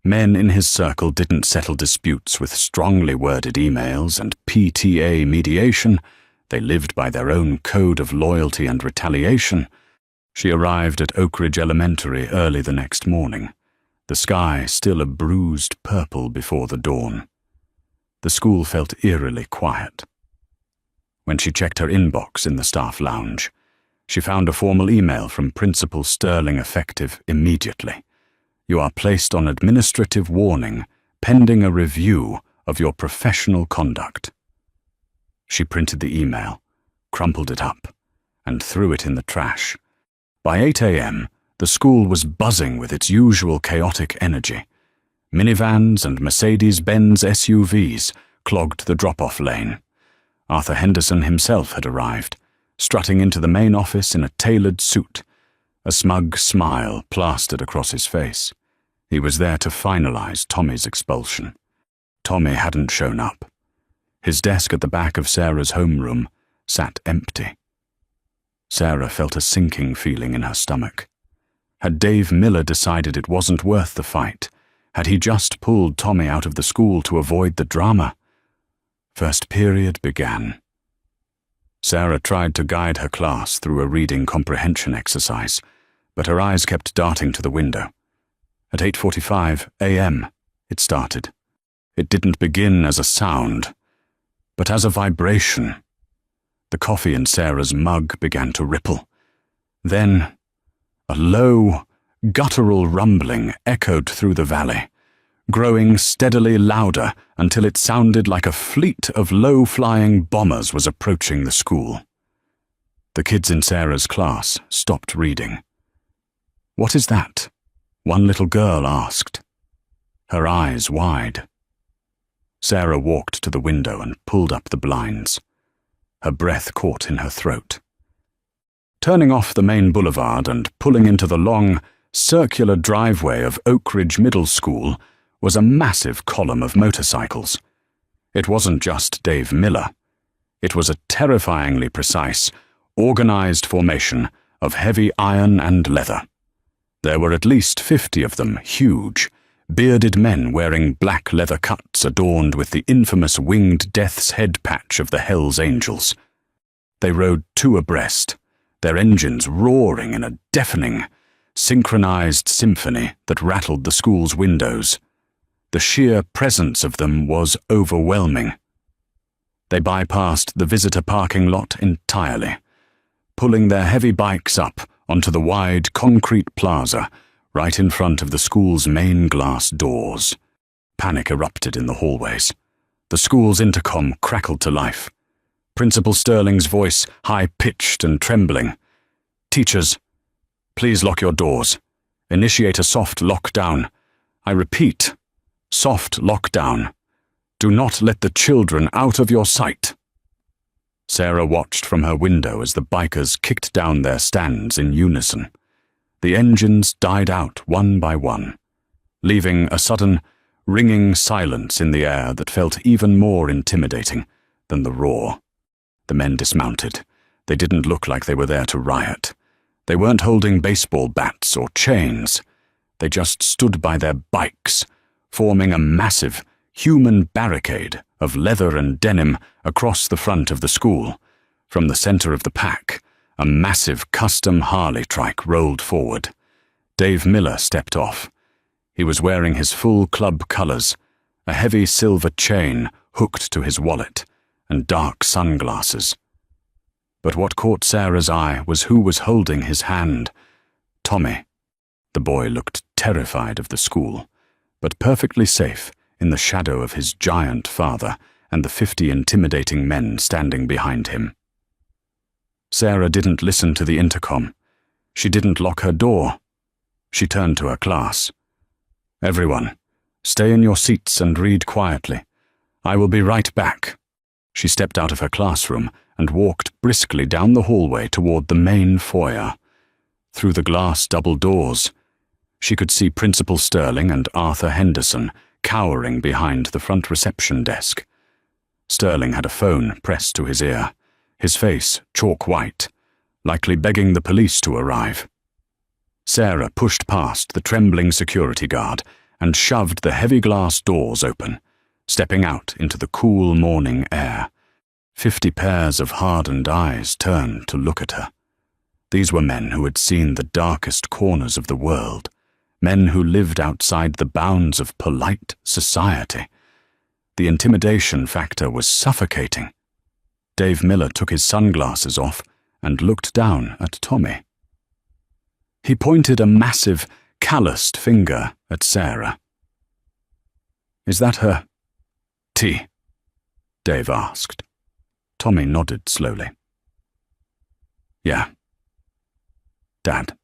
Men in his circle didn't settle disputes with strongly worded emails and PTA mediation. They lived by their own code of loyalty and retaliation. She arrived at Oak Ridge Elementary early the next morning, the sky still a bruised purple before the dawn. The school felt eerily quiet. When she checked her inbox in the staff lounge, she found a formal email from Principal Sterling effective immediately. "You are placed on administrative warning pending a review of your professional conduct." She printed the email, crumpled it up, and threw it in the trash. By 8 a.m., the school was buzzing with its usual chaotic energy. Minivans and Mercedes-Benz SUVs clogged the drop-off lane. Arthur Henderson himself had arrived, strutting into the main office in a tailored suit. A smug smile plastered across his face. He was there to finalize Tommy's expulsion. Tommy hadn't shown up. His desk at the back of Sarah's homeroom sat empty. Sarah felt a sinking feeling in her stomach. Had Dave Miller decided it wasn't worth the fight? Had he just pulled Tommy out of the school to avoid the drama? First period began. Sarah tried to guide her class through a reading comprehension exercise, but her eyes kept darting to the window. At 8:45 a.m., it started. It didn't begin as a sound, but as a vibration. The coffee in Sarah's mug began to ripple. Then, A low, guttural rumbling echoed through the valley, growing steadily louder until it sounded like a fleet of low-flying bombers was approaching the school. The kids in Sarah's class stopped reading. "What is that?" one little girl asked, her eyes wide. Sarah walked to the window and pulled up the blinds. Her breath caught in her throat. Turning off the main boulevard and pulling into the long, circular driveway of Oak Ridge Middle School was a massive column of motorcycles. It wasn't just Dave Miller. It was a terrifyingly precise, organized formation of heavy iron and leather. There were at least 50 of them, huge, bearded men wearing black leather cuts adorned with the infamous winged death's head patch of the Hells Angels. They rode two abreast, their engines roaring in a deafening, synchronized symphony that rattled the school's windows. The sheer presence of them was overwhelming. They bypassed the visitor parking lot entirely, pulling their heavy bikes up onto the wide concrete plaza right in front of the school's main glass doors. Panic erupted in the hallways. The school's intercom crackled to life. Principal Sterling's voice, high-pitched and trembling. "Teachers, please lock your doors. Initiate a soft lockdown. I repeat, soft lockdown. Do not let the children out of your sight." Sarah watched from her window as the bikers kicked down their stands in unison. The engines died out one by one, leaving a sudden, ringing silence in the air that felt even more intimidating than the roar. The men dismounted. They didn't look like they were there to riot. They weren't holding baseball bats or chains. They just stood by their bikes, forming a massive, human barricade of leather and denim across the front of the school. From the center of the pack, a massive custom Harley trike rolled forward. Dave Miller stepped off. He was wearing his full club colors, a heavy silver chain hooked to his wallet, and dark sunglasses. But what caught Sarah's eye was who was holding his hand. Tommy. The boy looked terrified of the school, but perfectly safe in the shadow of his giant father and the 50 intimidating men standing behind him. Sarah didn't listen to the intercom. She didn't lock her door. She turned to her class. "Everyone, stay in your seats and read quietly. I will be right back." She stepped out of her classroom and walked briskly down the hallway toward the main foyer. Through the glass double doors, she could see Principal Sterling and Arthur Henderson cowering behind the front reception desk. Sterling had a phone pressed to his ear, his face chalk white, likely begging the police to arrive. Sarah pushed past the trembling security guard and shoved the heavy glass doors open, stepping out into the cool morning air. 50 pairs of hardened eyes turned to look at her. These were men who had seen the darkest corners of the world, men who lived outside the bounds of polite society. The intimidation factor was suffocating. Dave Miller took his sunglasses off and looked down at Tommy. He pointed a massive, calloused finger at Sarah. "Is that her tea?" Dave asked. Tommy nodded slowly. "Yeah. Dad.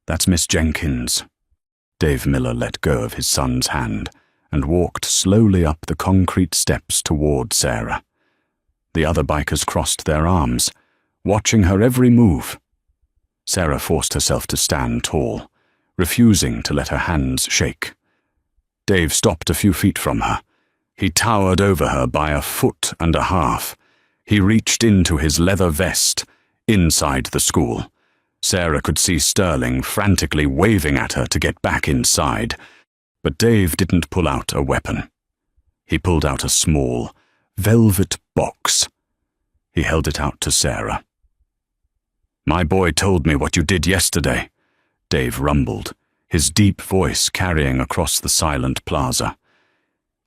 That's Miss Jenkins." Dave Miller let go of his son's hand and walked slowly up the concrete steps toward Sarah. The other bikers crossed their arms, watching her every move. Sarah forced herself to stand tall, refusing to let her hands shake. Dave stopped a few feet from her. He towered over her by 1.5 feet. He reached into his leather vest, inside the school. Sarah could see Sterling frantically waving at her to get back inside, but Dave didn't pull out a weapon. He pulled out a small, velvet box. He held it out to Sarah. "My boy told me what you did yesterday," Dave rumbled, his deep voice carrying across the silent plaza.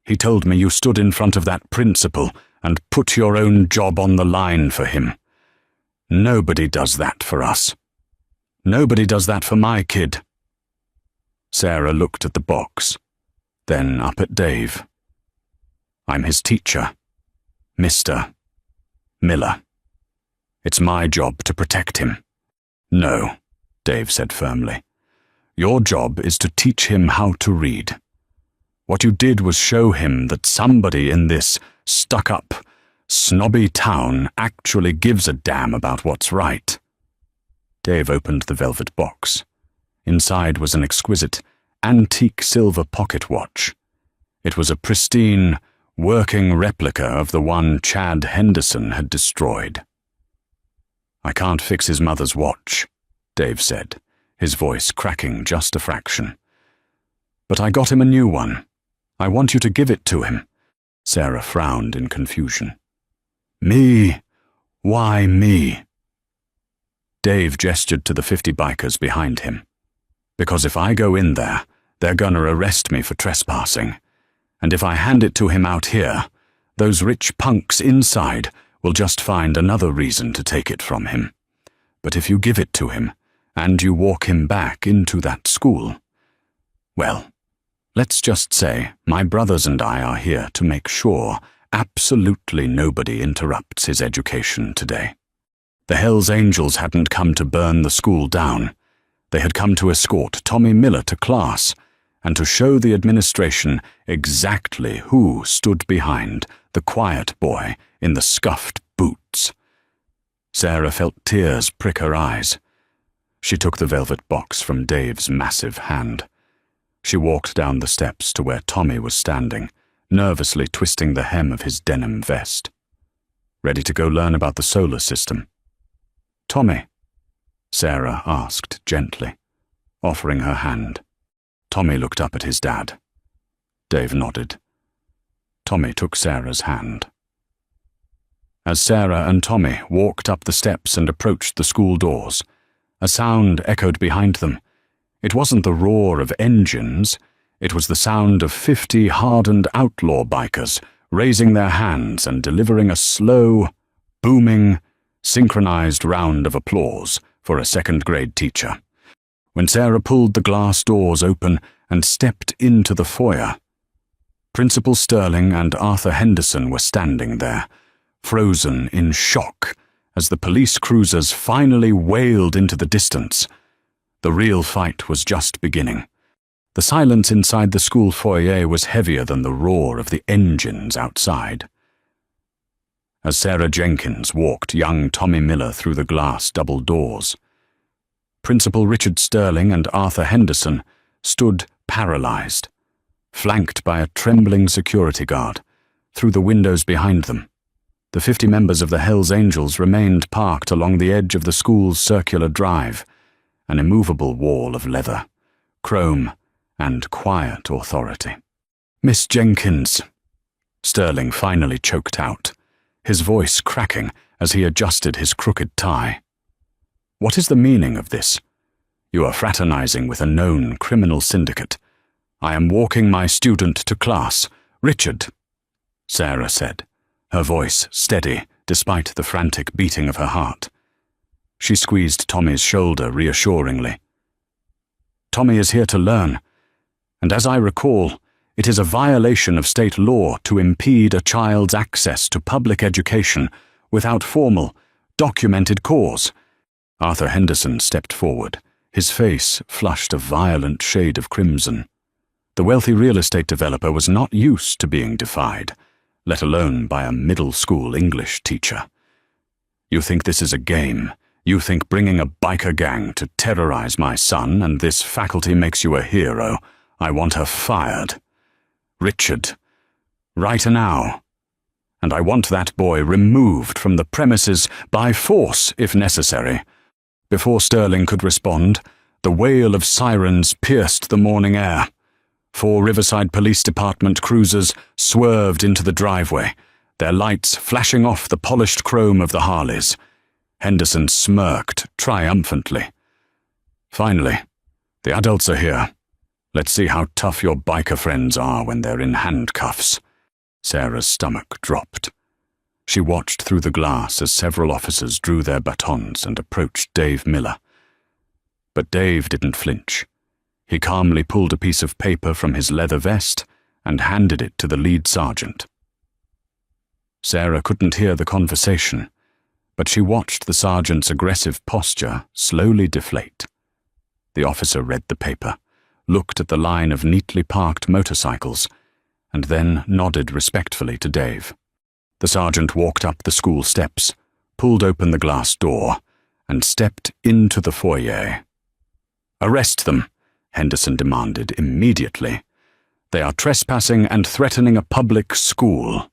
"He told me you stood in front of that principal and put your own job on the line for him. Nobody does that for us." Nobody does that for my kid." Sarah looked at the box, then up at Dave. "I'm his teacher, Mr. Miller. It's my job to protect him." "No," Dave said firmly. "Your job is to teach him how to read. What you did was show him that somebody in this stuck-up, snobby town actually gives a damn about what's right." Dave opened the velvet box. Inside was an exquisite, antique silver pocket watch. It was a pristine, working replica of the one Chad Henderson had destroyed. "I can't fix his mother's watch," Dave said, his voice cracking just a fraction. "But I got him a new one. I want you to give it to him." Sarah frowned in confusion. "Me? Why me?" Dave gestured to the 50 bikers behind him. "Because if I go in there, they're gonna arrest me for trespassing. And if I hand it to him out here, those rich punks inside will just find another reason to take it from him. But if you give it to him, and you walk him back into that school, well, let's just say my brothers and I are here to make sure absolutely nobody interrupts his education today. The Hells Angels hadn't come to burn the school down. They had come to escort Tommy Miller to class and to show the administration exactly who stood behind the quiet boy in the scuffed boots." Sarah felt tears prick her eyes. She took the velvet box from Dave's massive hand. She walked down the steps to where Tommy was standing, nervously twisting the hem of his denim vest. "Ready to go learn about the solar system?" "Tommy?" Sarah asked gently, offering her hand. Tommy looked up at his dad. Dave nodded. Tommy took Sarah's hand. As Sarah and Tommy walked up the steps and approached the school doors, a sound echoed behind them. It wasn't the roar of engines, it was the sound of 50 hardened outlaw bikers raising their hands and delivering a slow, booming, synchronized round of applause for a second-grade teacher. When Sarah pulled the glass doors open and stepped into the foyer, Principal Sterling and Arthur Henderson were standing there, frozen in shock as the police cruisers finally wailed into the distance. The real fight was just beginning. The silence inside the school foyer was heavier than the roar of the engines outside. As Sarah Jenkins walked young Tommy Miller through the glass double doors, Principal Richard Sterling and Arthur Henderson stood paralyzed, flanked by a trembling security guard, through the windows behind them. The 50 members of the Hells Angels remained parked along the edge of the school's circular drive, an immovable wall of leather, chrome, and quiet authority. "Miss Jenkins," Sterling finally choked out, his voice cracking as he adjusted his crooked tie. "What is the meaning of this? You are fraternizing with a known criminal syndicate. I am walking my student to class. Richard," Sarah said, her voice steady despite the frantic beating of her heart. She squeezed Tommy's shoulder reassuringly. "Tommy is here to learn, and as I recall, it is a violation of state law to impede a child's access to public education without formal, documented cause." Arthur Henderson stepped forward, his face flushed a violent shade of crimson. The wealthy real estate developer was not used to being defied, let alone by a middle school English teacher. "You think this is a game? You think bringing a biker gang to terrorize my son and this faculty makes you a hero? I want her fired. Richard, right now. And I want that boy removed from the premises by force if necessary." Before Sterling could respond, the wail of sirens pierced the morning air. 4 Riverside Police Department cruisers swerved into the driveway, their lights flashing off the polished chrome of the Harleys. Henderson smirked triumphantly. "Finally, the adults are here. Let's see how tough your biker friends are when they're in handcuffs." Sarah's stomach dropped. She watched through the glass as several officers drew their batons and approached Dave Miller. But Dave didn't flinch. He calmly pulled a piece of paper from his leather vest and handed it to the lead sergeant. Sarah couldn't hear the conversation, but she watched the sergeant's aggressive posture slowly deflate. The officer read the paper, looked at the line of neatly parked motorcycles, and then nodded respectfully to Dave. The sergeant walked up the school steps, pulled open the glass door, and stepped into the foyer. "Arrest them," Henderson demanded immediately. "They are trespassing and threatening a public school."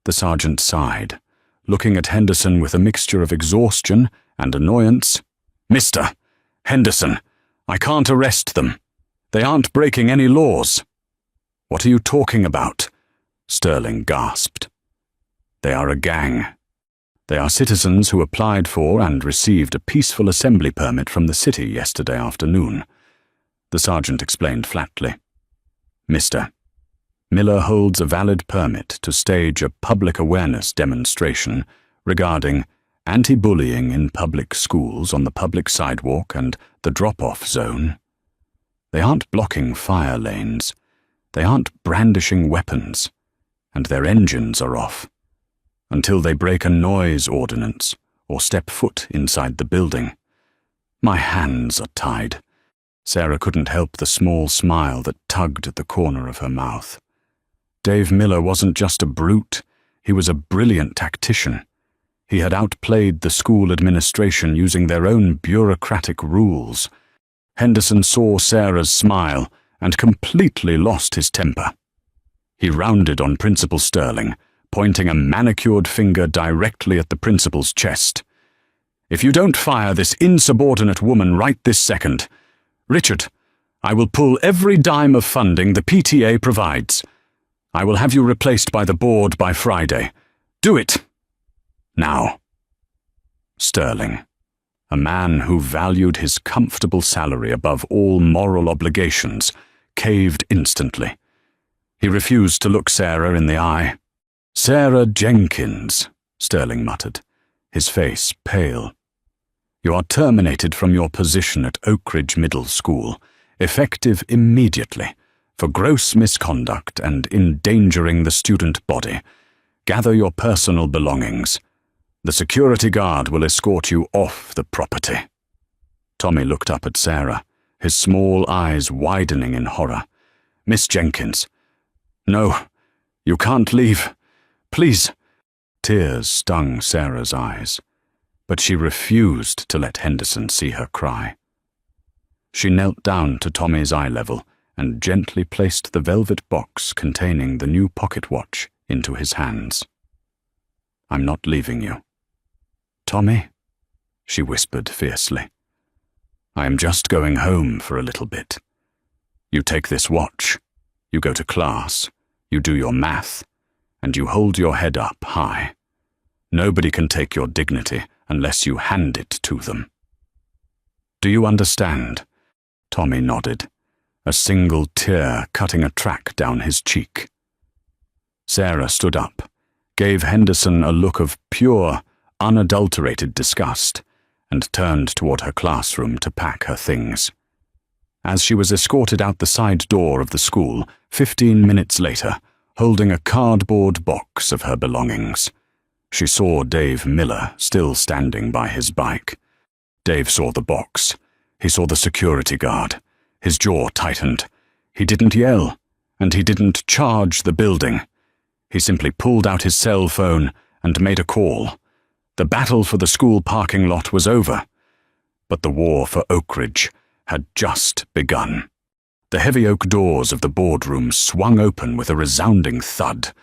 The sergeant sighed, looking at Henderson with a mixture of exhaustion and annoyance. "Mr. Henderson, I can't arrest them. They aren't breaking any laws." "What are you talking about?" Sterling gasped. "They are a gang. They are citizens who applied for and received a peaceful assembly permit from the city yesterday afternoon," the sergeant explained flatly. "Mr. Miller holds a valid permit to stage a public awareness demonstration regarding anti-bullying in public schools on the public sidewalk and the drop-off zone. They aren't blocking fire lanes. They aren't brandishing weapons. And their engines are off. Until they break a noise ordinance or step foot inside the building. My hands are tied." Sarah couldn't help the small smile that tugged at the corner of her mouth. Dave Miller wasn't just a brute, he was a brilliant tactician. He had outplayed the school administration using their own bureaucratic rules. Henderson saw Sarah's smile and completely lost his temper. He rounded on Principal Sterling, pointing a manicured finger directly at the principal's chest. "If you don't fire this insubordinate woman right this second, Richard, I will pull every dime of funding the PTA provides. I will have you replaced by the board by Friday. Do it. Now." Sterling, a man who valued his comfortable salary above all moral obligations, caved instantly. He refused to look Sarah in the eye. "Sarah Jenkins," Sterling muttered, his face pale. "You are terminated from your position at Oak Ridge Middle School, effective immediately, for gross misconduct and endangering the student body. Gather your personal belongings. The security guard will escort you off the property." Tommy looked up at Sarah, his small eyes widening in horror. "Miss Jenkins, no, you can't leave. Please." Tears stung Sarah's eyes, but she refused to let Henderson see her cry. She knelt down to Tommy's eye level and gently placed the velvet box containing the new pocket watch into his hands. "I'm not leaving you." "Tommy," she whispered fiercely, "I am just going home for a little bit. You take this watch, you go to class, you do your math, and you hold your head up high. Nobody can take your dignity unless you hand it to them. Do you understand?" Tommy nodded, a single tear cutting a track down his cheek. Sarah stood up, gave Henderson a look of pure, unadulterated disgust, and turned toward her classroom to pack her things. As she was escorted out the side door of the school 15 minutes later, holding a cardboard box of her belongings, she saw Dave Miller still standing by his bike. Dave saw the box. He saw the security guard. His jaw tightened. He didn't yell, and he didn't charge the building. He simply pulled out his cell phone and made a call. The battle for the school parking lot was over, but the war for Oak Ridge had just begun. The heavy oak doors of the boardroom swung open with a resounding thud,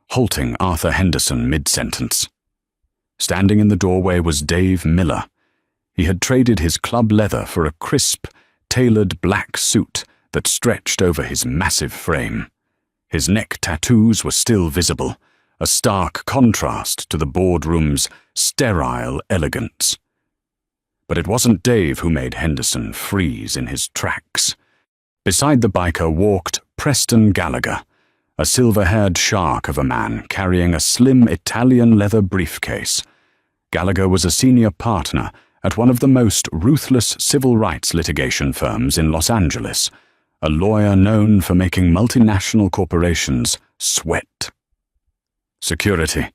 halting Arthur Henderson mid-sentence. Standing in the doorway was Dave Miller. He had traded his club leather for a crisp, tailored black suit that stretched over his massive frame. His neck tattoos were still visible, a stark contrast to the boardroom's sterile elegance. But it wasn't Dave who made Henderson freeze in his tracks. Beside the biker walked Preston Gallagher, a silver-haired shark of a man carrying a slim Italian leather briefcase. Gallagher was a senior partner at one of the most ruthless civil rights litigation firms in Los Angeles, a lawyer known for making multinational corporations sweat. "Security,"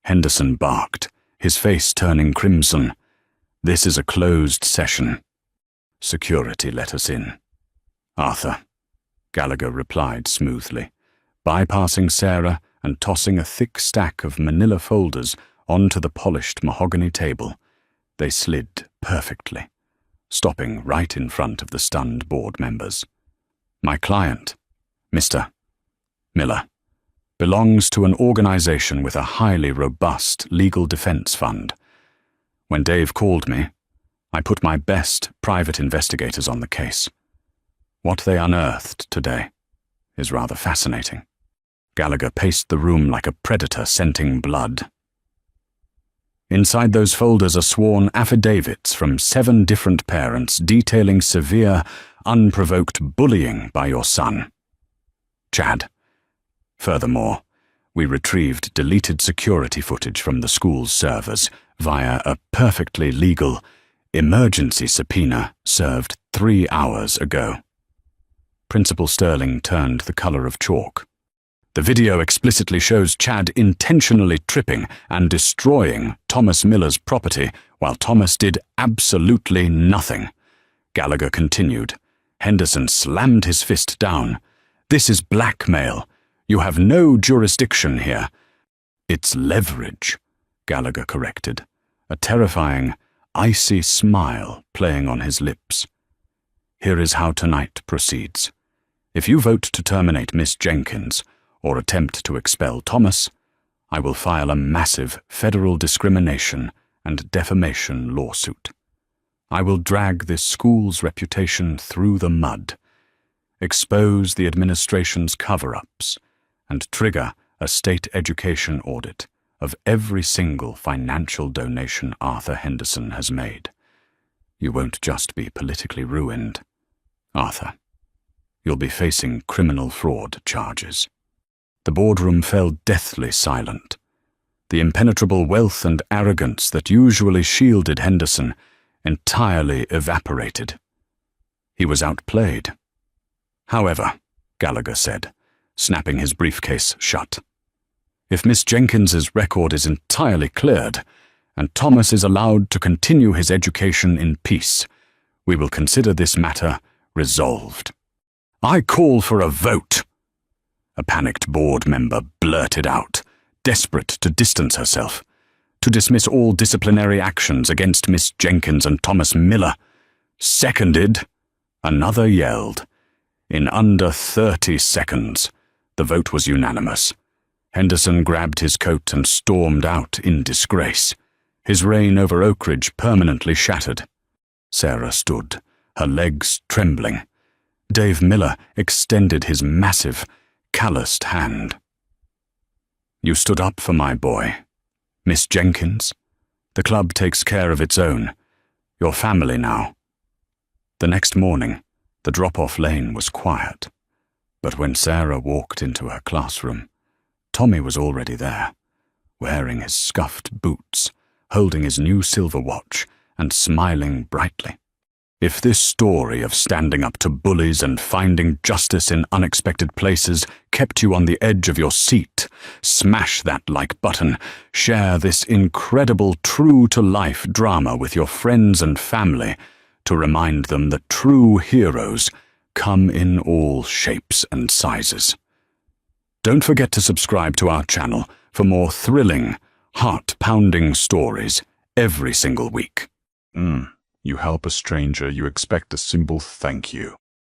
Henderson barked, his face turning crimson. "This is a closed session." Security let us in. "Arthur," Gallagher replied smoothly, bypassing Sarah and tossing a thick stack of manila folders onto the polished mahogany table. They slid perfectly, stopping right in front of the stunned board members. "My client, Mr. Miller, belongs to an organization with a highly robust legal defense fund. When Dave called me, I put my best private investigators on the case. What they unearthed today is rather fascinating." Gallagher paced the room like a predator scenting blood. Inside those folders are sworn affidavits from 7 different parents detailing severe, unprovoked bullying by your son, Chad. Furthermore, we retrieved deleted security footage from the school's servers via a perfectly legal emergency subpoena served 3 hours ago. Principal Sterling turned the color of chalk. "The video explicitly shows Chad intentionally tripping and destroying Thomas Miller's property while Thomas did absolutely nothing." Gallagher continued. Henderson slammed his fist down. "This is blackmail. You have no jurisdiction here." "It's leverage," Gallagher corrected, a terrifying, icy smile playing on his lips. "Here is how tonight proceeds. If you vote to terminate Miss Jenkins, or attempt to expel Thomas, I will file a massive federal discrimination and defamation lawsuit. I will drag this school's reputation through the mud, expose the administration's cover-ups, and trigger a state education audit of every single financial donation Arthur Henderson has made. You won't just be politically ruined, Arthur. You'll be facing criminal fraud charges." The boardroom fell deathly silent. The impenetrable wealth and arrogance that usually shielded Henderson entirely evaporated. He was outplayed. "However," Gallagher said, snapping his briefcase shut, "if Miss Jenkins's record is entirely cleared, and Thomas is allowed to continue his education in peace, we will consider this matter resolved." "I call for a vote," a panicked board member blurted out, desperate to distance herself, "to dismiss all disciplinary actions against Miss Jenkins and Thomas Miller." "Seconded," another yelled. In under 30 seconds, the vote was unanimous. Henderson grabbed his coat and stormed out in disgrace, his reign over Oak Ridge permanently shattered. Sarah stood, her legs trembling. Dave Miller extended his massive, calloused hand. "You stood up for my boy, Miss Jenkins. The club takes care of its own. You're family now." The next morning, the drop-off lane was quiet, but when Sarah walked into her classroom, Tommy was already there, wearing his scuffed boots, holding his new silver watch, and smiling brightly. If this story of standing up to bullies and finding justice in unexpected places kept you on the edge of your seat, smash that like button, share this incredible true-to-life drama with your friends and family to remind them that true heroes come in all shapes and sizes. Don't forget to subscribe to our channel for more thrilling, heart-pounding stories every single week. You help a stranger, you expect a simple thank you.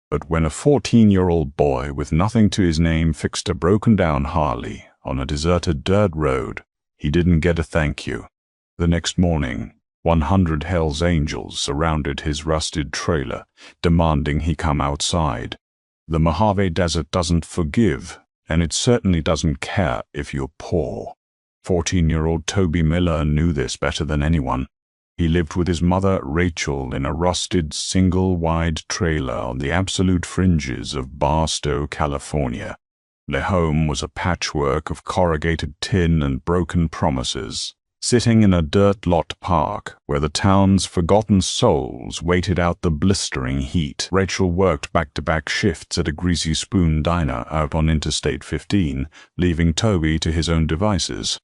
But when a 14-year-old boy with nothing to his name fixed a broken-down Harley on a deserted dirt road, he didn't get a thank you. The next morning, 100 Hell's Angels surrounded his rusted trailer, demanding he come outside. The Mojave Desert doesn't forgive, and it certainly doesn't care if you're poor. 14-year-old Toby Miller knew this better than anyone. He lived with his mother, Rachel, in a rusted, single-wide trailer on the absolute fringes of Barstow, California. Their home was a patchwork of corrugated tin and broken promises. Sitting in a dirt lot park where the town's forgotten souls waited out the blistering heat, Rachel worked back-to-back shifts at a Greasy Spoon diner out on Interstate 15, leaving Toby to his own devices.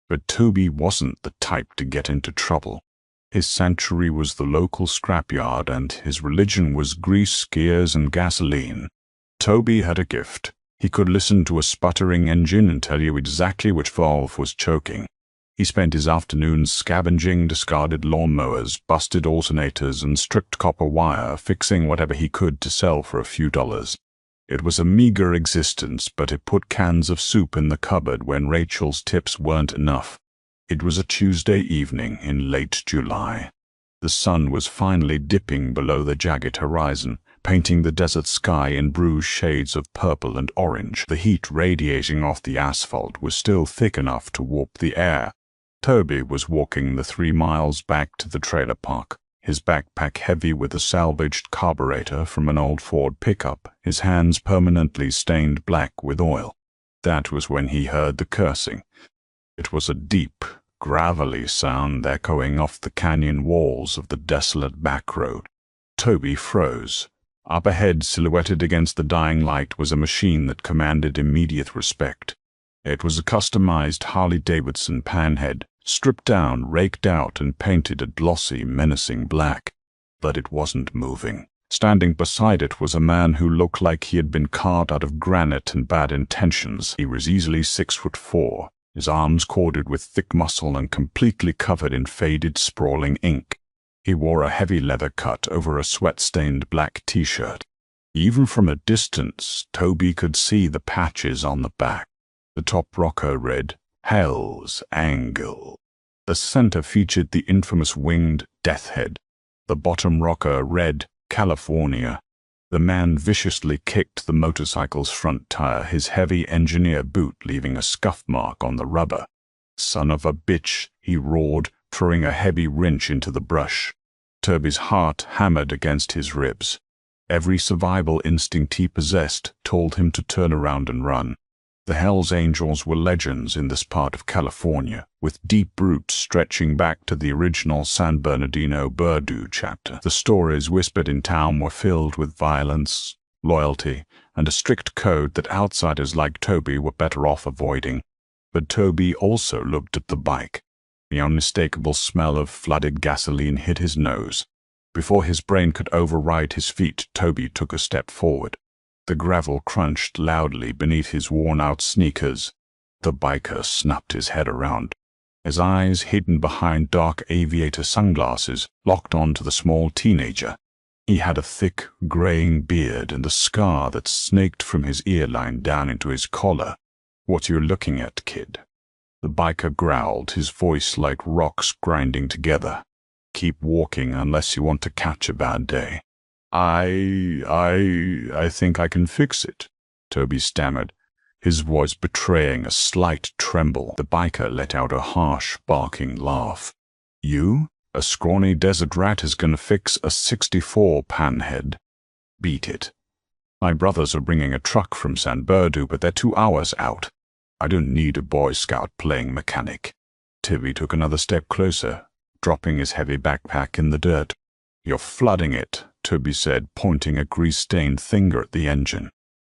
But Toby wasn't the type to get into trouble. His sanctuary was the local scrapyard, and his religion was grease, gears, and gasoline. Toby had a gift. He could listen to a sputtering engine and tell you exactly which valve was choking. He spent his afternoons scavenging discarded lawnmowers, busted alternators, and stripped copper wire, fixing whatever he could to sell for a few dollars. It was a meager existence, but it put cans of soup in the cupboard when Rachel's tips weren't enough. It was a Tuesday evening in late July. The sun was finally dipping below the jagged horizon, painting the desert sky in bruised shades of purple and orange. The heat radiating off the asphalt was still thick enough to warp the air. Toby was walking the 3 miles back to the trailer park, his backpack heavy with a salvaged carburetor from an old Ford pickup, his hands permanently stained black with oil. That was when he heard the cursing. It was a deep, gravelly sound echoing off the canyon walls of the desolate back road. Toby froze. Up ahead, silhouetted against the dying light, was a machine that commanded immediate respect. It was a customized Harley-Davidson panhead, stripped down, raked out, and painted a glossy, menacing black. But it wasn't moving. Standing beside it was a man who looked like he had been carved out of granite and bad intentions. He was easily 6'4", his arms corded with thick muscle and completely covered in faded, sprawling ink. He wore a heavy leather cut over a sweat-stained black t-shirt. Even from a distance, Toby could see the patches on the back. The top rocker read, Hell's Angle. The center featured the infamous winged death head. The bottom rocker read, California. The man viciously kicked the motorcycle's front tire, his heavy engineer boot leaving a scuff mark on the rubber. Son of a bitch, he roared, throwing a heavy wrench into the brush. Toby's heart hammered against his ribs. Every survival instinct he possessed told him to turn around and run. The Hells Angels were legends in this part of California, with deep roots stretching back to the original San Bernardino Burdu chapter. The stories whispered in town were filled with violence, loyalty, and a strict code that outsiders like Toby were better off avoiding. But Toby also looked at the bike. The unmistakable smell of flooded gasoline hit his nose. Before his brain could override his feet, Toby took a step forward. The gravel crunched loudly beneath his worn-out sneakers. The biker snapped his head around. His eyes, hidden behind dark aviator sunglasses, locked onto the small teenager. He had a thick, graying beard and a scar that snaked from his earline down into his collar. "What you looking at, kid?" The biker growled, his voice like rocks grinding together. "Keep walking unless you want to catch a bad day." I think I can fix it," Toby stammered, his voice betraying a slight tremble. The biker let out a harsh, barking laugh. "You? A scrawny desert rat is gonna fix a 64 panhead? Beat it. My brothers are bringing a truck from San Berdu, but they're 2 hours out. I don't need a Boy Scout playing mechanic." Toby took another step closer, dropping his heavy backpack in the dirt. "You're flooding it," Toby said, pointing a grease-stained finger at the engine.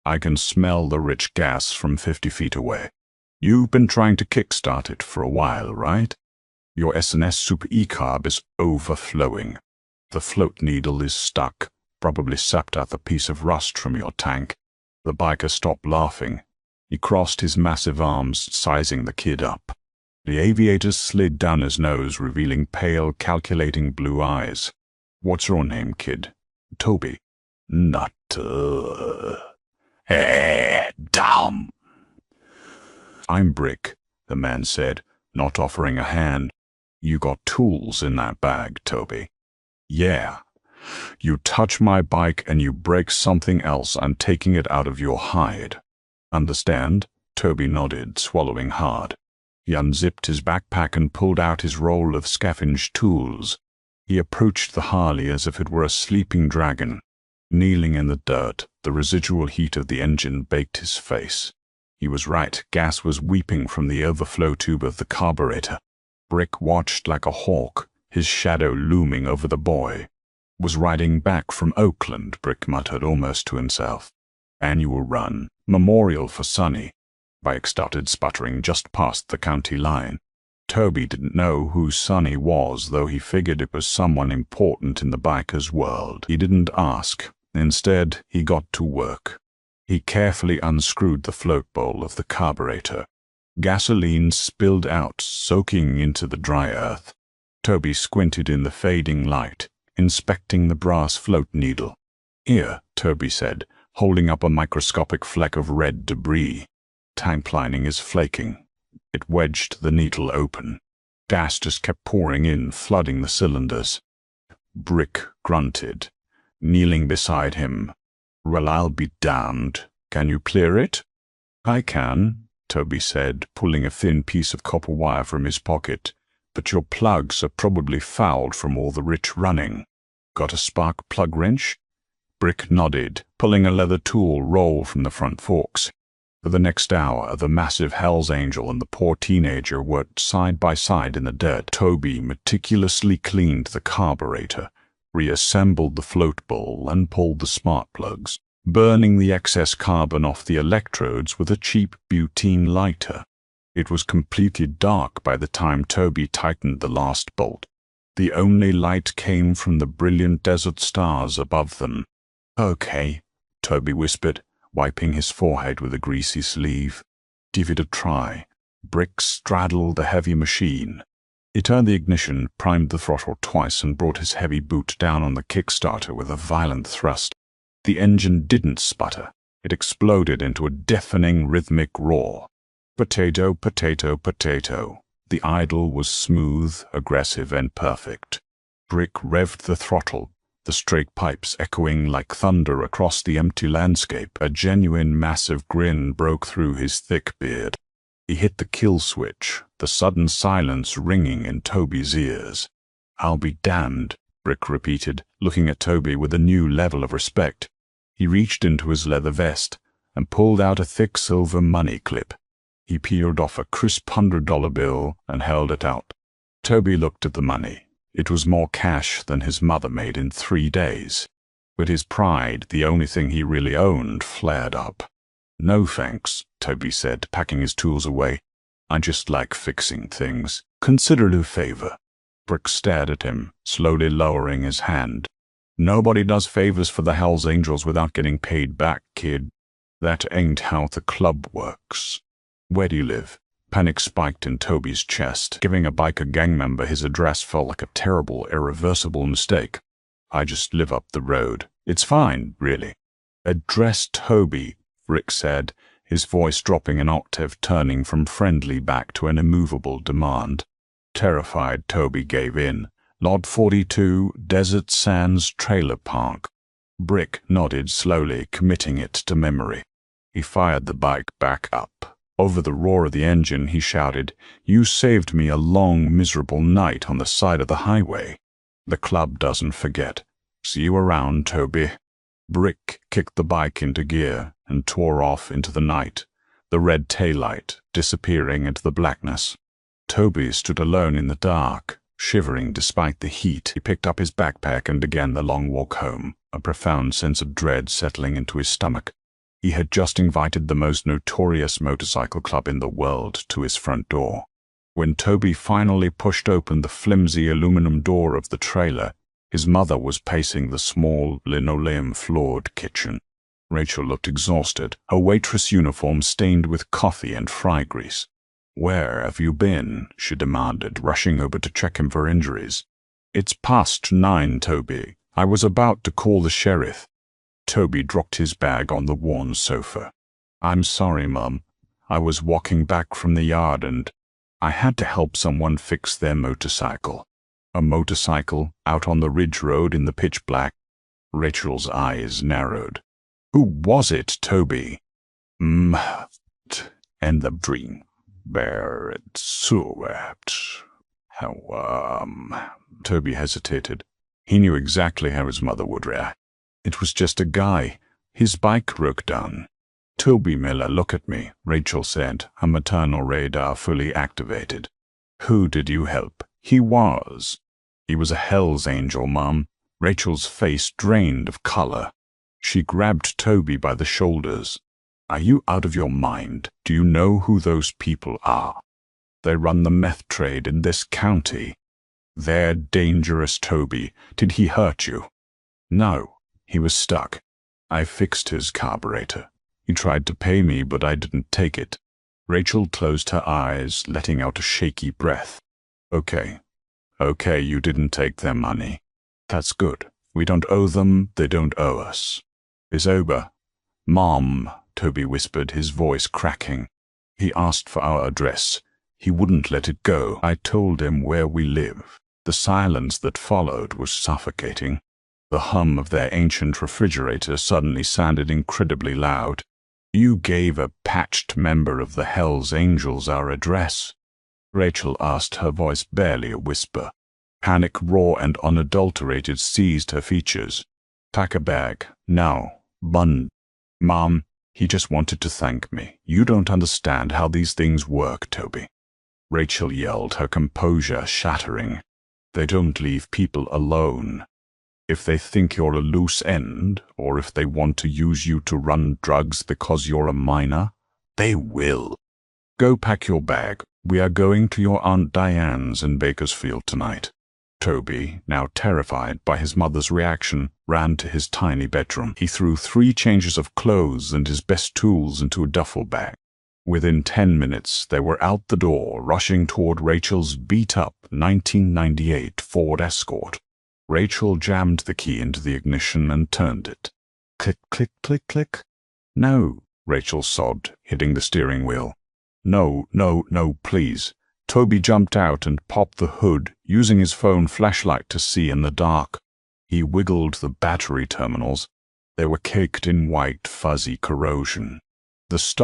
"I can smell the rich gas from 50 feet away. You've been trying to kickstart it for a while, right? Your S&S Super E-carb is overflowing. The float needle is stuck, probably sucked out a piece of rust from your tank." The biker stopped laughing. He crossed his massive arms, sizing the kid up. The aviator slid down his nose, revealing pale, calculating blue eyes. "What's your name, kid?" "Toby." "Not, dumb." "I'm Brick," the man said, not offering a hand. "You got tools in that bag, Toby." "Yeah. You touch my bike and you break something else, I'm taking it out of your hide. Understand?" Toby nodded, swallowing hard. He unzipped his backpack and pulled out his roll of scavenged tools. He approached the Harley as if it were a sleeping dragon. Kneeling in the dirt, the residual heat of the engine baked his face. He was right, gas was weeping from the overflow tube of the carburetor. Brick watched like a hawk, his shadow looming over the boy. Was riding back from Oakland, Brick muttered almost to himself. Annual run, memorial for Sonny. Bike started sputtering just past the county line. Toby didn't know who Sonny was, though he figured it was someone important in the biker's world. He didn't ask. Instead, he got to work. He carefully unscrewed the float bowl of the carburetor. Gasoline spilled out, soaking into the dry earth. Toby squinted in the fading light, inspecting the brass float needle. "Here," Toby said, holding up a microscopic fleck of red debris. "Tank lining is flaking." It wedged the needle open. Gas just kept pouring in, flooding the cylinders. Brick grunted, kneeling beside him. "Well, I'll be damned. Can you clear it?" "I can," Toby said, pulling a thin piece of copper wire from his pocket. "But your plugs are probably fouled from all the rich running. Got a spark plug wrench?" Brick nodded, pulling a leather tool roll from the front forks. For the next hour, the massive Hell's Angel and the poor teenager worked side by side in the dirt. Toby meticulously cleaned the carburetor, reassembled the float bowl, and pulled the spark plugs, burning the excess carbon off the electrodes with a cheap butane lighter. It was completely dark by the time Toby tightened the last bolt. The only light came from the brilliant desert stars above them. "Okay," Toby whispered, wiping his forehead with a greasy sleeve. "Give it a try." Brick straddled the heavy machine. He turned the ignition, primed the throttle twice, and brought his heavy boot down on the kickstarter with a violent thrust. The engine didn't sputter. It exploded into a deafening rhythmic roar. Potato, potato, potato. The idle was smooth, aggressive, and perfect. Brick revved the throttle, the straight pipes echoing like thunder across the empty landscape. A genuine massive grin broke through his thick beard. He hit the kill switch, the sudden silence ringing in Toby's ears. "I'll be damned," Brick repeated, looking at Toby with a new level of respect. He reached into his leather vest and pulled out a thick silver money clip. He peeled off a crisp $100 bill and held it out. Toby looked at the money. It was more cash than his mother made in 3 days. But his pride, the only thing he really owned, flared up. "No thanks," Toby said, packing his tools away. "I just like fixing things. Consider it a favor." Brick stared at him, slowly lowering his hand. "Nobody does favors for the Hells Angels without getting paid back, kid. That ain't how the club works." "Where do you live?" Panic spiked in Toby's chest. Giving a biker gang member his address felt like a terrible, irreversible mistake. "I just live up the road. It's fine, really." "Address Toby," Brick said, his voice dropping an octave, turning from friendly back to an immovable demand. Terrified, Toby gave in. "Lot 42, Desert Sands Trailer Park." Brick nodded slowly, committing it to memory. He fired the bike back up. Over the roar of the engine, he shouted, "You saved me a long, miserable night on the side of the highway. The club doesn't forget. See you around, Toby." Brick kicked the bike into gear and tore off into the night, the red taillight disappearing into the blackness. Toby stood alone in the dark, shivering despite the heat. He picked up his backpack and began the long walk home, a profound sense of dread settling into his stomach. He had just invited the most notorious motorcycle club in the world to his front door. When Toby finally pushed open the flimsy aluminum door of the trailer, his mother was pacing the small, linoleum-floored kitchen. Rachel looked exhausted, her waitress uniform stained with coffee and fry grease. "Where have you been?" she demanded, rushing over to check him for injuries. "It's past 9, Toby. I was about to call the sheriff." Toby dropped his bag on the worn sofa. "I'm sorry, Mum. I was walking back from the yard and I had to help someone fix their motorcycle." "A motorcycle out on the ridge road in the pitch black?" Rachel's eyes narrowed. "Who was it, Toby?" And the dream. Barrett swept. How, Toby hesitated. He knew exactly how his mother would react. "It was just a guy. His bike broke down." "Toby Miller, look at me," Rachel said, her maternal radar fully activated. Who did you help? He was a Hell's Angel, Mom. Rachel's face drained of color. She grabbed Toby by the shoulders. Are you out of your mind? Do you know who those people are? They run the meth trade in this county. They're dangerous, Toby. Did he hurt you? No, he was stuck. I fixed his carburetor. He tried to pay me, but I didn't take it. Rachel closed her eyes, letting out a shaky breath. Okay, you didn't take their money. That's good. We don't owe them, they don't owe us. It's over. Mom, Toby whispered, his voice cracking. He asked for our address. He wouldn't let it go. I told him where we live. The silence that followed was suffocating. The hum of their ancient refrigerator suddenly sounded incredibly loud. You gave a patched member of the Hell's Angels our address? Rachel asked, her voice barely a whisper. Panic, raw and unadulterated, seized her features. Pack a bag. Now. Bun. Mom, he just wanted to thank me. You don't understand how these things work, Toby. Rachel yelled, her composure shattering. They don't leave people alone. If they think you're a loose end, or if they want to use you to run drugs because you're a minor, they will. Go pack your bag. We are going to your Aunt Diane's in Bakersfield tonight. Toby, now terrified by his mother's reaction, ran to his tiny bedroom. He threw 3 changes of clothes and his best tools into a duffel bag. Within 10 minutes, they were out the door, rushing toward Rachel's beat-up 1998 Ford Escort. Rachel jammed the key into the ignition and turned it. Click, click, click, click. No, Rachel sobbed, hitting the steering wheel. No, please. Toby jumped out and popped the hood, using his phone flashlight to see in the dark. He wiggled the battery terminals. They were caked in white, fuzzy corrosion. The